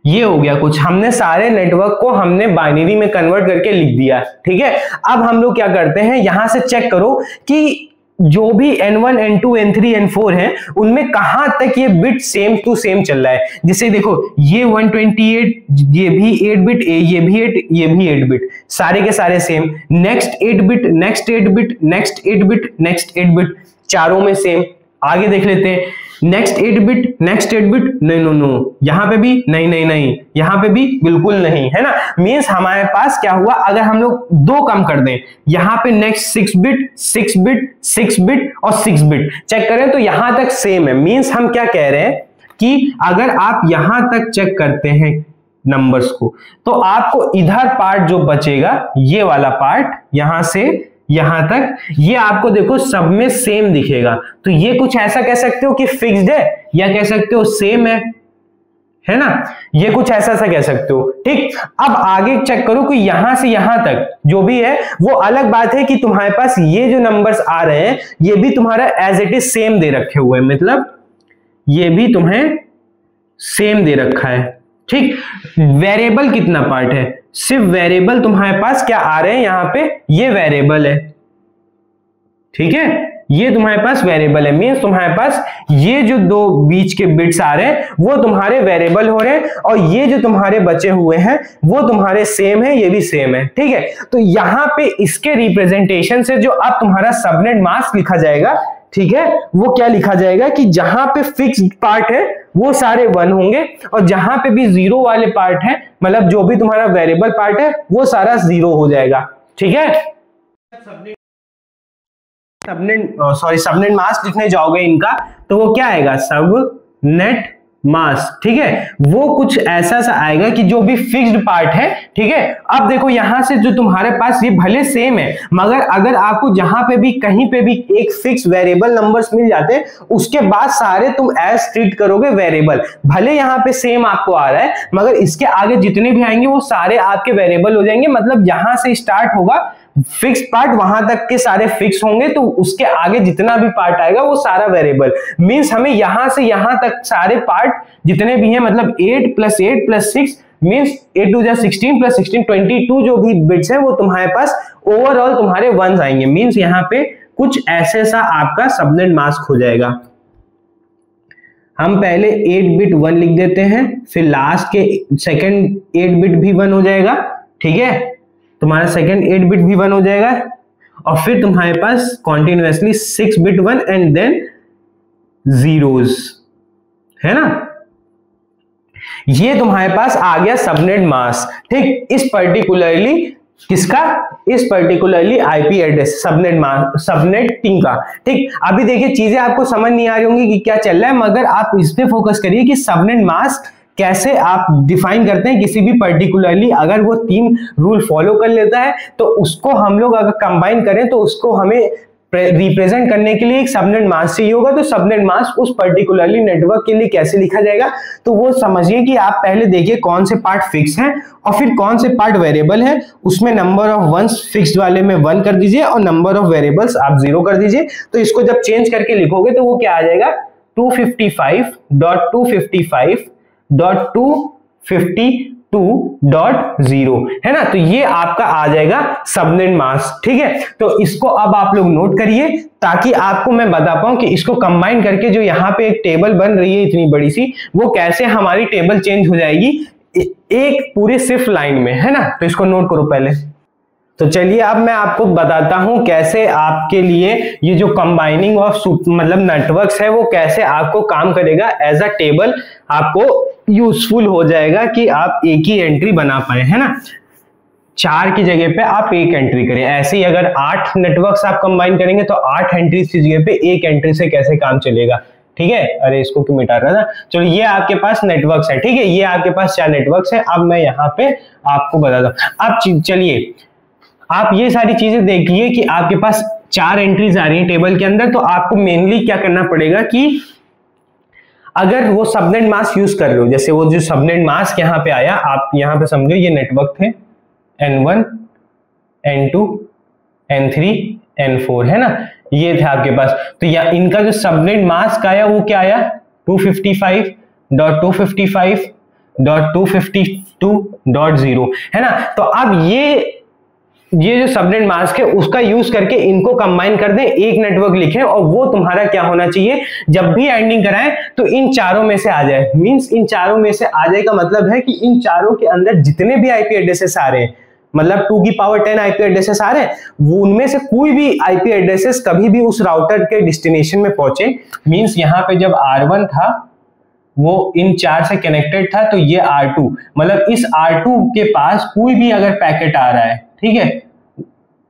ये हो गया कुछ, हमने सारे नेटवर्क को हमने बाइनरी में कन्वर्ट करके लिख दिया, ठीक है। अब हम लोग क्या करते हैं, यहां से चेक करो कि जो भी n1 n2 n3 n4 है उनमें कहां तक ये बिट सेम टू सेम चल रहा है। जैसे देखो ये 128, ये भी 8 बिट, ये भी 8, ये भी 8 बिट, सारे के सारे same. Next 8 bit, next 8 bit, next 8 bit, next 8 bit, चारों में सेम। आगे देख लेते हैं, next 8 bit, next 8 bit, no, यहां पे भी नहीं, यहां पे भी बिल्कुल नहीं, है ना। मींस हमारे पास क्या हुआ, अगर हम लोग 2 कम कर दें, यहां पे नेक्स्ट 6 बिट 6 बिट 6 बिट और 6 बिट चेक करें तो यहां तक सेम है। मींस हम क्या कह रहे हैं कि अगर आप यहां तक चेक करते हैं नंबर्स को, तो आपको इधर पार्ट जो बचेगा, ये वाला पार्ट यहां से यहां तक, ये आपको देखो सब में सेम दिखेगा। तो ये कुछ ऐसा कह सकते हो कि फिक्स्ड है, या कह सकते हो सेम है ना। ये कुछ ऐसा सा कह सकते हो, ठीक। अब आगे चेक करो कि यहां से यहां तक जो भी है वो अलग बात है कि तुम्हारे पास ये जो नंबर्स आ रहे हैं ये भी तुम्हारा एज इट इज सेम दे रखे हुए हैं, मतलब ये भी तुम्हें सेम दे रखा है, ठीक। वेरिएबल कितना पार्ट है, सिर्फ वेरिएबल तुम्हारे पास क्या आ रहे हैं, यहां पे ये वेरिएबल है, ठीक है। ये तुम्हारे पास वेरिएबल है, मींस तुम्हारे पास ये जो 2 बीच के बिट्स आ रहे हैं वो तुम्हारे वेरिएबल हो रहे हैं, और ये जो तुम्हारे बचे हुए हैं वो तुम्हारे सेम है, ये भी सेम है, ठीक है। तो यहां पे इसके रिप्रेजेंटेशन से जो अब तुम्हारा सबनेट मास्क लिखा जाएगा, ठीक है, वो क्या लिखा जाएगा कि जहां पे फिक्स्ड पार्ट है वो सारे 1 होंगे, और जहां पे भी 0 वाले पार्ट है, मतलब जो भी तुम्हारा वेरिएबल पार्ट है वो सारा 0 हो जाएगा, ठीक है। सबनेट मास्क लिखने जाओगे इनका, तो वो क्या आएगा, सब नेट मास्क, ठीक है, वो कुछ ऐसा सा आएगा कि जो भी फिक्स्ड पार्ट है, ठीक है। अब देखो यहां से जो तुम्हारे पास ये भले सेम है, मगर अगर आपको जहां पे भी कहीं पे भी एक फिक्स वेरिएबल नंबर्स मिल जाते हैं, उसके बाद सारे तुम एज ट्रीट करोगे वेरिएबल। भले यहां पे सेम आपको आ रहा है, मगर इसके आगे जितने भी आएंगे वो सारे आपके वेरिएबल हो जाएंगे। मतलब यहां से स्टार्ट होगा फिक्स पार्ट, वहां तक के सारे फिक्स होंगे, तो उसके आगे जितना भी पार्ट आएगा वो सारा वेरिएबल। मींस हमें यहां से यहां तक सारे पार्ट जितने भी हैं, मतलब 8 + 8 + 6 मींस 8 2 16 + 16 22 जो भी बिट्स हैं वो तुम्हारे पास ओवरऑल तुम्हारे वंस आएंगे। मींस यहां पे कुछ ऐसे सा आपका सबनेट मास्क हो जाएगा। हम पहले 8 बिट 1 लिख देते हैं, फिर लास्ट के सेकंड 8 बिट भी 1 हो जाएगा, ठीक है, तुम्हारा सेकंड 8 बिट भी 1 हो जाएगा, और फिर तुम्हारे पास continuously 6 bit 1 and then zeros, है ना। ये तुम्हारे पास आ गया सबनेट मास्क, ठीक। इस पर्टिकुलरली किसका, इस particularly IP address subnet mask, subnetting का, ठीक। अभी देखिए चीजें आपको समझ नहीं आ रही होंगी कि क्या चल रहा है, मगर आप इस पे फोकस करिए कि सबनेट मास्क कैसे आप डिफाइन करते हैं किसी भी पर्टिकुलरली। अगर वो 3 रूल फॉलो कर लेता है तो उसको हम लोग अगर कंबाइन करें तो उसको हमें रिप्रेजेंट करने के लिए एक सबनेट मास्क चाहिए होगा। तो सबनेट मास्क उस पर्टिकुलरली नेटवर्क के लिए कैसे लिखा जाएगा, तो वो समझिए कि आप पहले देखिए कौन से पार्ट फिक्स हैं और फिर कौन से पार्ट वेरिएबल है। उसमें नंबर ऑफ वंस फिक्स्ड वाले में 1 कर दीजिए और नंबर ऑफ वेरिएबल्स आप 0 कर दीजिए। तो इसको जब चेंज करके लिखोगे तो वो क्या आ जाएगा, 255.255.252.0 है ना। तो ये आपका आ जाएगा सबनेट मास्क, ठीक है। तो इसको अब आप लोग नोट करिए ताकि आपको मैं बता पाऊं कि इसको कंबाइन करके जो यहाँ पे एक टेबल बन रही है इतनी बड़ी सी, वो कैसे हमारी टेबल चेंज हो जाएगी एक पूरे सिर्फ लाइन में, है ना। तो इसको नोट करो पहले। तो चलिए अब मैं आपको बताता हूं कैसे आपके लिए ये जो कंबाइनिंग ऑफ मतलब नेटवर्क्स है वो कैसे आपको काम करेगा एज अ टेबल, आपको यूजफुल हो जाएगा कि आप एक ही एंट्री बना पाए, है ना। 4 की जगह पे आप 1 एंट्री करें। ऐसे ही अगर 8 नेटवर्क्स आप कंबाइन करेंगे तो 8 एंट्री की जगह पे 1 एंट्री से कैसे काम चलेगा, ठीक है। अरे इसको क्यों मिटा रहा था। चलो ये आपके पास नेटवर्क्स है, ठीक है, ये आपके पास 4 नेटवर्क्स है। अब मैं यहाँ पे आपको बताता हूं। अब चलिए आप ये सारी चीजें देखिए कि आपके पास 4 एंट्रीज आ रही हैं टेबल के अंदर। तो आपको मेनली क्या करना पड़ेगा कि अगर वो सबनेट मास्क यूज कर रहे हो, जैसे वो जो सबनेट मास्क यहाँ पे आया, आप यहाँ पे समझो ये नेटवर्क थे N1 N2 N3 N4, है ना, ये थे आपके पास। तो या इनका जो सबनेट मास्क आया वो क्या आया, 255.255.252.0 है ना। तो अब ये जो सबनेट मास्क है उसका यूज करके इनको कंबाइन कर दें, एक नेटवर्क लिखें, और वो तुम्हारा क्या होना चाहिए, जब भी एंडिंग कराएं तो इन चारों में से आ जाए। मींस इन चारों में से आ जाए का मतलब है कि इन चारों के अंदर जितने भी आईपी एड्रेसेस आ रहे हैं, मतलब 2 की पावर 10 आईपी एड्रेसेस आ रहे हैं, वो उनमें से कोई भी आईपी एड्रेसेस कभी भी उस राउटर के डेस्टिनेशन में पहुंचे। मींस यहाँ पे जब R1 था वो इन 4 से कनेक्टेड था, तो ये R2, मतलब इस R2 के पास कोई भी अगर पैकेट आ रहा है, ठीक है,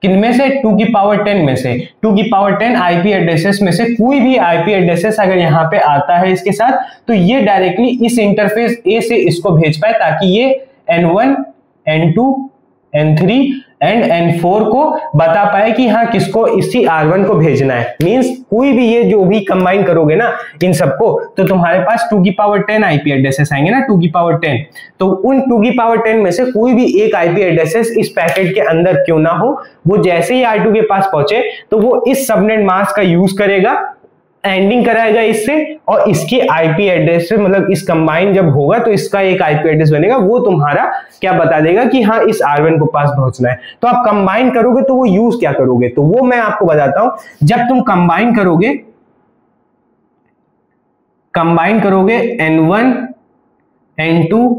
किनमें से, 2 की पावर 10 में से, 2 की पावर 10 आईपी एड्रेसेस में से कोई भी आईपी एड्रेसेस अगर यहाँ पे आता है इसके साथ, तो ये डायरेक्टली इस इंटरफेस ए से इसको भेज पाए, ताकि ये N1 N2 N3 and N4 को बता पाए कि हाँ किसको इसी R1 को भेजना है। मींस कोई भी ये जो भी कंबाइन करोगे ना इन सबको, तो तुम्हारे पास 2 की पावर 10 आईपी एड्रेसेस आएंगे ना, 2 की पावर 10। तो उन 2 की पावर 10 में से कोई भी एक आईपी एड्रेसेस इस पैकेट के अंदर क्यों ना हो, वो जैसे ही R2 के पास पहुंचे तो वो इस सबनेट मास्क का यूज करेगा, एंडिंग कराएगा इससे, और इसकी आईपी एड्रेस से, मतलब इस कंबाइन जब होगा तो इसका एक आईपी एड्रेस बनेगा, वो तुम्हारा क्या बता देगा कि हाँ इस R1 को पास पहुंचना है। तो आप कंबाइन करोगे तो वो यूज क्या करोगे, तो वो मैं आपको बताता हूं। जब तुम कंबाइन करोगे N1 N2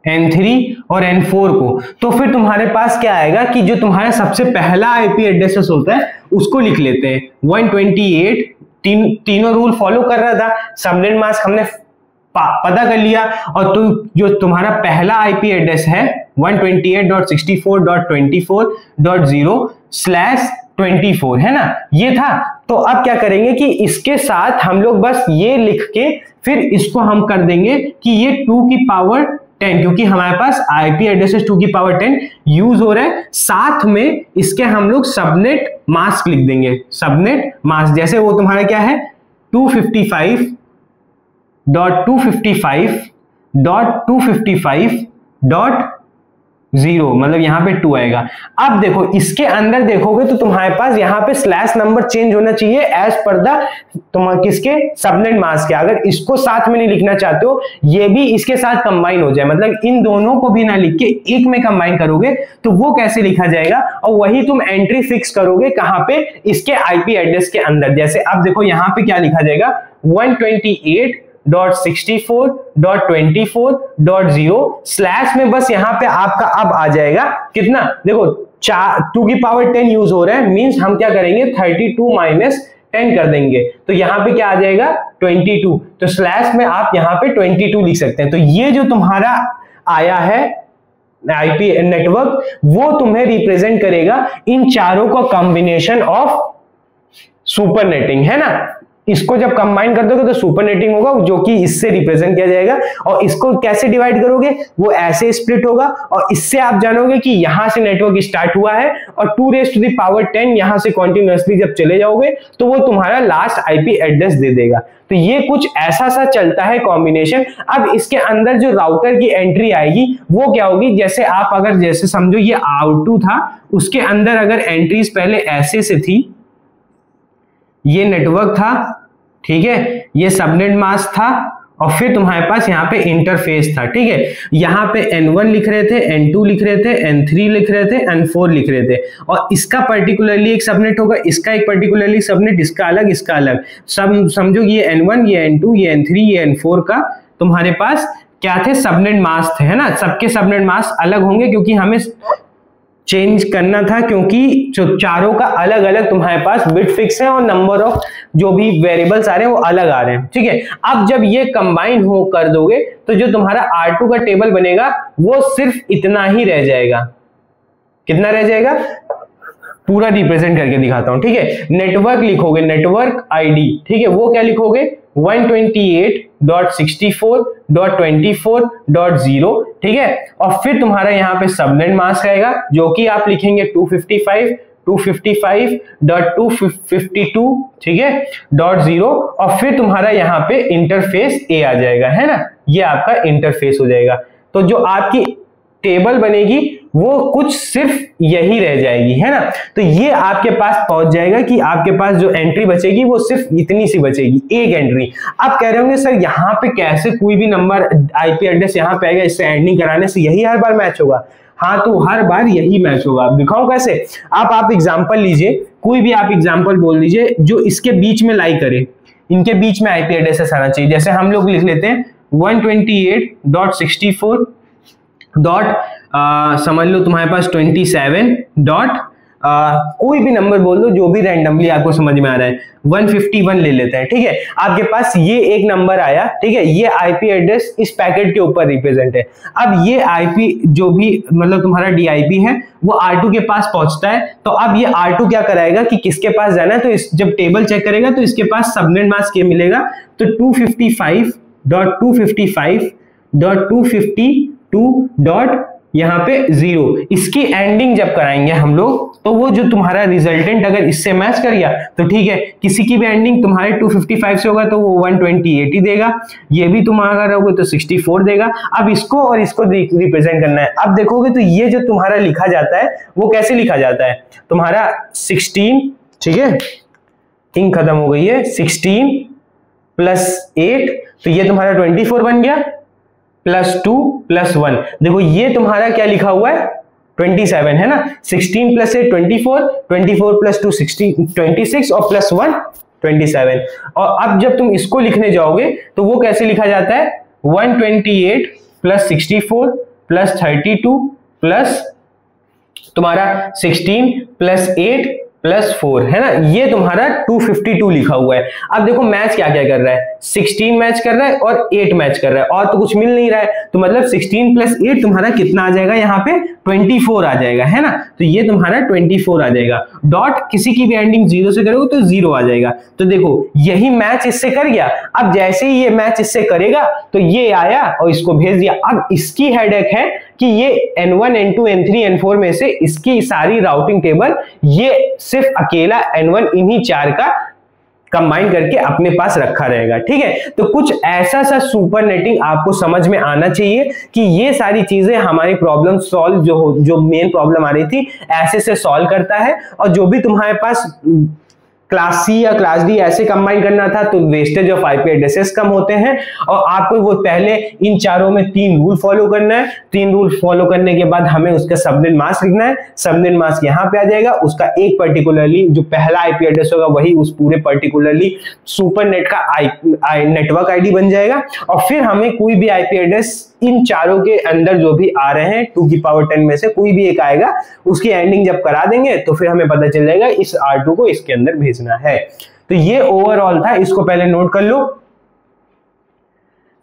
N3 और N4 को, तो फिर तुम्हारे पास क्या आएगा कि जो तुम्हारा सबसे पहला आईपी एड्रेस होता है उसको लिख लेते हैं 128। तीनों रूल फॉलो कर रहा था, सबनेट मास्क हमने पता कर लिया, और तो जो तुम्हारा पहला आईपी एड्रेस है 128.64.24.0/20 24 है ना, ये था। तो अब क्या करेंगे कि इसके साथ हम लोग बस ये लिख के फिर इसको हम कर देंगे कि ये 2 की पावर 10, क्योंकि हमारे पास आईपी एड्रेसेस 2 की पावर 10 यूज हो रहा है। साथ में इसके हम लोग सबनेट मास्क लिख देंगे, सबनेट मास्क, जैसे वो तुम्हारा क्या है 255.255.255.0, मतलब यहां पे 2 आएगा। अब देखो इसके अंदर देखोगे तो तुम्हारे पास यहाँ पे स्लैश नंबर चेंज होना चाहिए एज पर द तुम्हारे किसके सबनेट मास्क के। अगर इसको साथ में नहीं लिखना चाहते हो, ये भी इसके साथ कंबाइन हो जाए, मतलब इन दोनों को भी ना लिख के एक में कंबाइन करोगे तो वो कैसे लिखा जाएगा, और वही तुम एंट्री फिक्स करोगे कहां पे, इसके आईपी एड्रेस के अंदर। जैसे अब देखो यहाँ पे क्या लिखा जाएगा 128.64.24.0 स्लैश में बस यहाँ पे आपका अब आ जाएगा कितना, देखो 2 की पावर 10 यूज हो रहा है, मींस हम क्या करेंगे 32 माइनस 10 कर देंगे, तो यहाँ पे क्या आ जाएगा 22। तो स्लैश में आप यहाँ पे 22 लिख सकते हैं। तो ये जो तुम्हारा आया है आईपी नेटवर्क, वो तुम्हें रिप्रेजेंट करेगा इन चारों का कॉम्बिनेशन ऑफ सुपर नेटिंग, है ना। इसको जब कंबाइन कर दोगे तो सुपर नेटिंग होगा, जो कि इससे रिप्रेजेंट किया जाएगा। और इसको कैसे डिवाइड करोगे, वो ऐसे स्प्लिट होगा, और इससे आप जानोगे कि यहां से नेटवर्क स्टार्ट हुआ है और 2 रेज़ टू द पावर 10 यहां से कॉन्टिन्यूअसली जब चले जाओगे तो वो तुम्हारा लास्ट आईपी एड्रेस दे देगा। तो ये कुछ ऐसा सा चलता है कॉम्बिनेशन। अब इसके अंदर जो राउटर की एंट्री आएगी वो क्या होगी, जैसे आप अगर जैसे समझो ये R2 था, उसके अंदर अगर एंट्रीज पहले ऐसे से थी, ये नेटवर्क था, ठीक है, ये सबनेट मास्क था, और फिर तुम्हारे पास यहाँ पे इंटरफेस था, ठीक है। यहाँ पे N1 लिख रहे थे, N2 लिख रहे थे, N3 लिख रहे थे, N4 लिख रहे थे, और इसका पर्टिकुलरली एक सबनेट होगा, इसका एक पर्टिकुलरली सबनेट, इसका अलग, इसका अलग। सब समझो ये N1, ये N2, ये N3, ये N4 का तुम्हारे पास क्या थे, सबनेट मास्क थे, है ना। सबके सबनेट मास्क अलग होंगे क्योंकि हमें चेंज करना था, क्योंकि जो चारों का अलग अलग तुम्हारे पास बिट फिक्स है और नंबर ऑफ जो भी वेरिएबल्स आ रहे हैं वो अलग आ रहे हैं, ठीक है। अब जब ये कंबाइन हो कर दोगे तो जो तुम्हारा R2 का टेबल बनेगा वो सिर्फ इतना ही रह जाएगा। कितना रह जाएगा, पूरा रिप्रेजेंट करके दिखाता हूं, ठीक है। नेटवर्क लिखोगे, नेटवर्क आईडी, ठीक है, वो क्या लिखोगे 128.64.24.0, ठीक है। और फिर तुम्हारा यहाँ पे सबनेट मास्क आएगा जो कि आप लिखेंगे 255.252, ठीक है .0, और फिर तुम्हारा यहाँ पे इंटरफेस ए आ जाएगा, है ना। ये आपका इंटरफेस हो जाएगा। तो जो आपकी टेबल बनेगी वो कुछ सिर्फ यही रह जाएगी, है ना। तो ये आपके पास पहुंच जाएगा कि आपके पास जो एंट्री बचेगी वो सिर्फ इतनी सी बचेगी, एक एंट्री। आप कह रहे होंगे सर यहाँ पे कैसे कोई भी नंबर आईपी एड्रेस यहाँ पे आएगा, इससे एंडिंग कराने से यही हर बार मैच होगा। हाँ, तो हर बार यही मैच होगा। दिखाऊं कैसे, आप एग्जाम्पल लीजिए, कोई भी आप एग्जाम्पल बोल दीजिए जो इसके बीच में लाई करे, इनके बीच में आईपी एड्रेस आना चाहिए। जैसे हम लोग लिख लेते हैं 128.64. समझ लो तुम्हारे पास 27. कोई भी नंबर बोल दो, जो भी रैंडमली आपको समझ में आ रहा है, 151 ले लेते हैं, ठीक है। आपके पास ये एक नंबर आया, ठीक है, ये आईपी एड्रेस इस पैकेट के ऊपर रिप्रेजेंट है। अब ये आईपी जो भी मतलब तुम्हारा डीआईपी है वो R2 के पास पहुंचता है। तो अब ये R2 क्या कराएगा कि किसके पास जाना है, तो जब टेबल चेक करेगा तो इसके पास सबनेट मास्क ये मिलेगा, तो 255.255.252. यहाँ पे 0, इसकी एंडिंग जब कराएंगे हम लोग तो वो जो तुम्हारा रिजल्टेंट अगर इससे मैच कर गया तो ठीक है। किसी की भी एंडिंग तुम्हारे 255 से होगा तो वो 128 ही देगा, ये भी तुम अगर रहोगे तो 64 देगा। अब इसको और इसको रिप्रेजेंट करना है। अब देखोगे तो ये जो तुम्हारा लिखा जाता है वो कैसे लिखा जाता है, तुम्हारा 16, ठीक है, इंक खत्म हो गई है, 16 + 8, तो ये तुम्हारा 24 बन गया, +2 + 1। देखो ये तुम्हारा क्या लिखा हुआ है 27, है ना। 16 + 8 24, 24 + 2 26, और +1 27। और अब जब तुम इसको लिखने जाओगे तो वो कैसे लिखा जाता है 128 + 64 + 32 प्लस तुम्हारा 16 + 8 +4 है ना, ये तुम्हारा 252 लिखा हुआ है। अब देखो मैच क्या क्या कर रहा है, 16 मैच कर रहा है और 8 मैच कर रहा है, और तो कुछ मिल नहीं रहा है, तो मतलब 16 + 8 तुम्हारा कितना आ जाएगा, यहाँ पे 24 आ जाएगा, है ना। तो ये तुम्हारा 24 आ जाएगा। डॉट किसी की भी एंडिंग 0 से करोगे तो 0 आ जाएगा। तो देखो यही मैच इससे कर गया। अब जैसे ही ये मैच इससे करेगा तो ये आया और इसको भेज दिया। अब इसकी हेडेक है कि ये N1 N2 N3 N4 में से इसकी सारी राउटिंग टेबल ये सिर्फ अकेला N1 इन्हीं 4 का कंबाइन करके अपने पास रखा रहेगा, ठीक है। तो कुछ ऐसा सा सुपर नेटिंग आपको समझ में आना चाहिए कि ये सारी चीजें हमारी प्रॉब्लम सॉल्व जो मेन प्रॉब्लम आ रही थी ऐसे से सॉल्व करता है। और जो भी तुम्हारे पास क्लास सी या क्लास डी ऐसे कंबाइन करना था तो वेस्टेज ऑफ आईपी एड्रेसेस कम होते हैं। और आपको वो पहले इन चारों में 3 रूल फॉलो करना है। 3 रूल फॉलो करने के बाद हमें उसका सबनेट मास्क लिखना है। सबनेट मास्क यहाँ पे आ जाएगा, उसका एक पर्टिकुलरली जो पहला आईपी एड्रेस होगा वही उस पूरे पर्टिकुलरली सुपरनेट का नेटवर्क आईडी बन जाएगा। और फिर हमें कोई भी आईपी एड्रेस इन चारों के अंदर जो भी आ रहे हैं 2 की पावर 10 में से कोई भी एक आएगा, उसकी एंडिंग जब करा देंगे तो फिर हमें पता चल जाएगा इस R2 को इसके अंदर भेजना है। तो ये ओवरऑल था, इसको पहले नोट कर लो।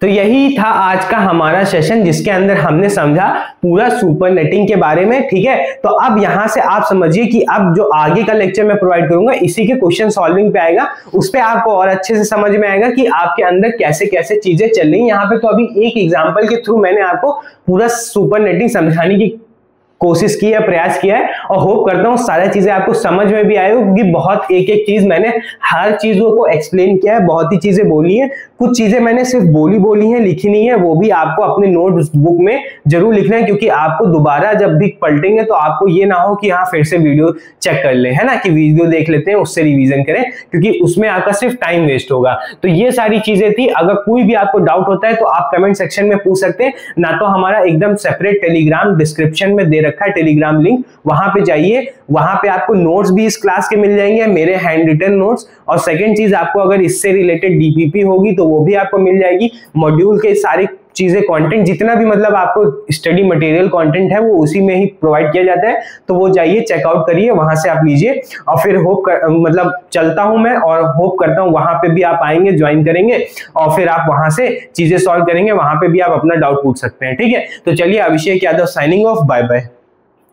तो यही था आज का हमारा सेशन जिसके अंदर हमने समझा पूरा सुपर नेटिंग के बारे में, ठीक है। तो अब यहां से आप समझिए कि अब जो आगे का लेक्चर मैं प्रोवाइड करूंगा इसी के क्वेश्चन सॉल्विंग पे आएगा, उस पे आपको और अच्छे से समझ में आएगा कि आपके अंदर कैसे कैसे चीजें चल रही हैं। यहाँ पे तो अभी एक एग्जांपल के थ्रू मैंने आपको पूरा सुपर नेटिंग समझाने की कोशिश की है, प्रयास किया है, और होप करता हूँ सारी चीजें आपको समझ में भी आए हो, क्योंकि बहुत एक एक चीज मैंने हर चीजों को एक्सप्लेन किया है, बहुत ही चीजें बोली हैं। कुछ चीजें मैंने सिर्फ बोली हैं, लिखी नहीं है, वो भी आपको अपने नोटबुक में जरूर लिखना है, क्योंकि आपको दोबारा जब भी पलटेंगे तो आपको ये ना हो कि हाँ फिर से वीडियो चेक कर ले, है ना, कि वीडियो देख लेते हैं उससे रिवीजन करें, क्योंकि उसमें आपका सिर्फ टाइम वेस्ट होगा। तो ये सारी चीजें थी। अगर कोई भी आपको डाउट होता है तो आप कमेंट सेक्शन में पूछ सकते हैं, ना तो हमारा एकदम सेपरेट टेलीग्राम डिस्क्रिप्शन में दे रखा है टेलीग्राम लिंक, वहां पे जाइए, वहां पे आपको नोट्स भी इस क्लास के मिल जाएंगे, मेरे हैंड रिटन नोट्स। और सेकंड चीज, आपको अगर इससे रिलेटेड डीपीपी होगी तो वो भी आपको मिल जाएगी। मॉड्यूल के सारे चीजें, कंटेंट जितना भी मतलब आपको स्टडी मटेरियल कंटेंट है वो उसी में ही प्रोवाइड किया जाता है। तो वो जाइए, चेकआउट करिए, वहां से आप लीजिए। और फिर मतलब चलता हूं मैं, और होप करता हूं वहां पे भी आप आएंगे, ज्वाइन करेंगे, और फिर आप वहां से चीजें सॉल्व करेंगे। वहां पे भी आप अपना डाउट पूछ सकते हैं, ठीक है। तो चलिए, Abhishek Yadav signing off, bye bye.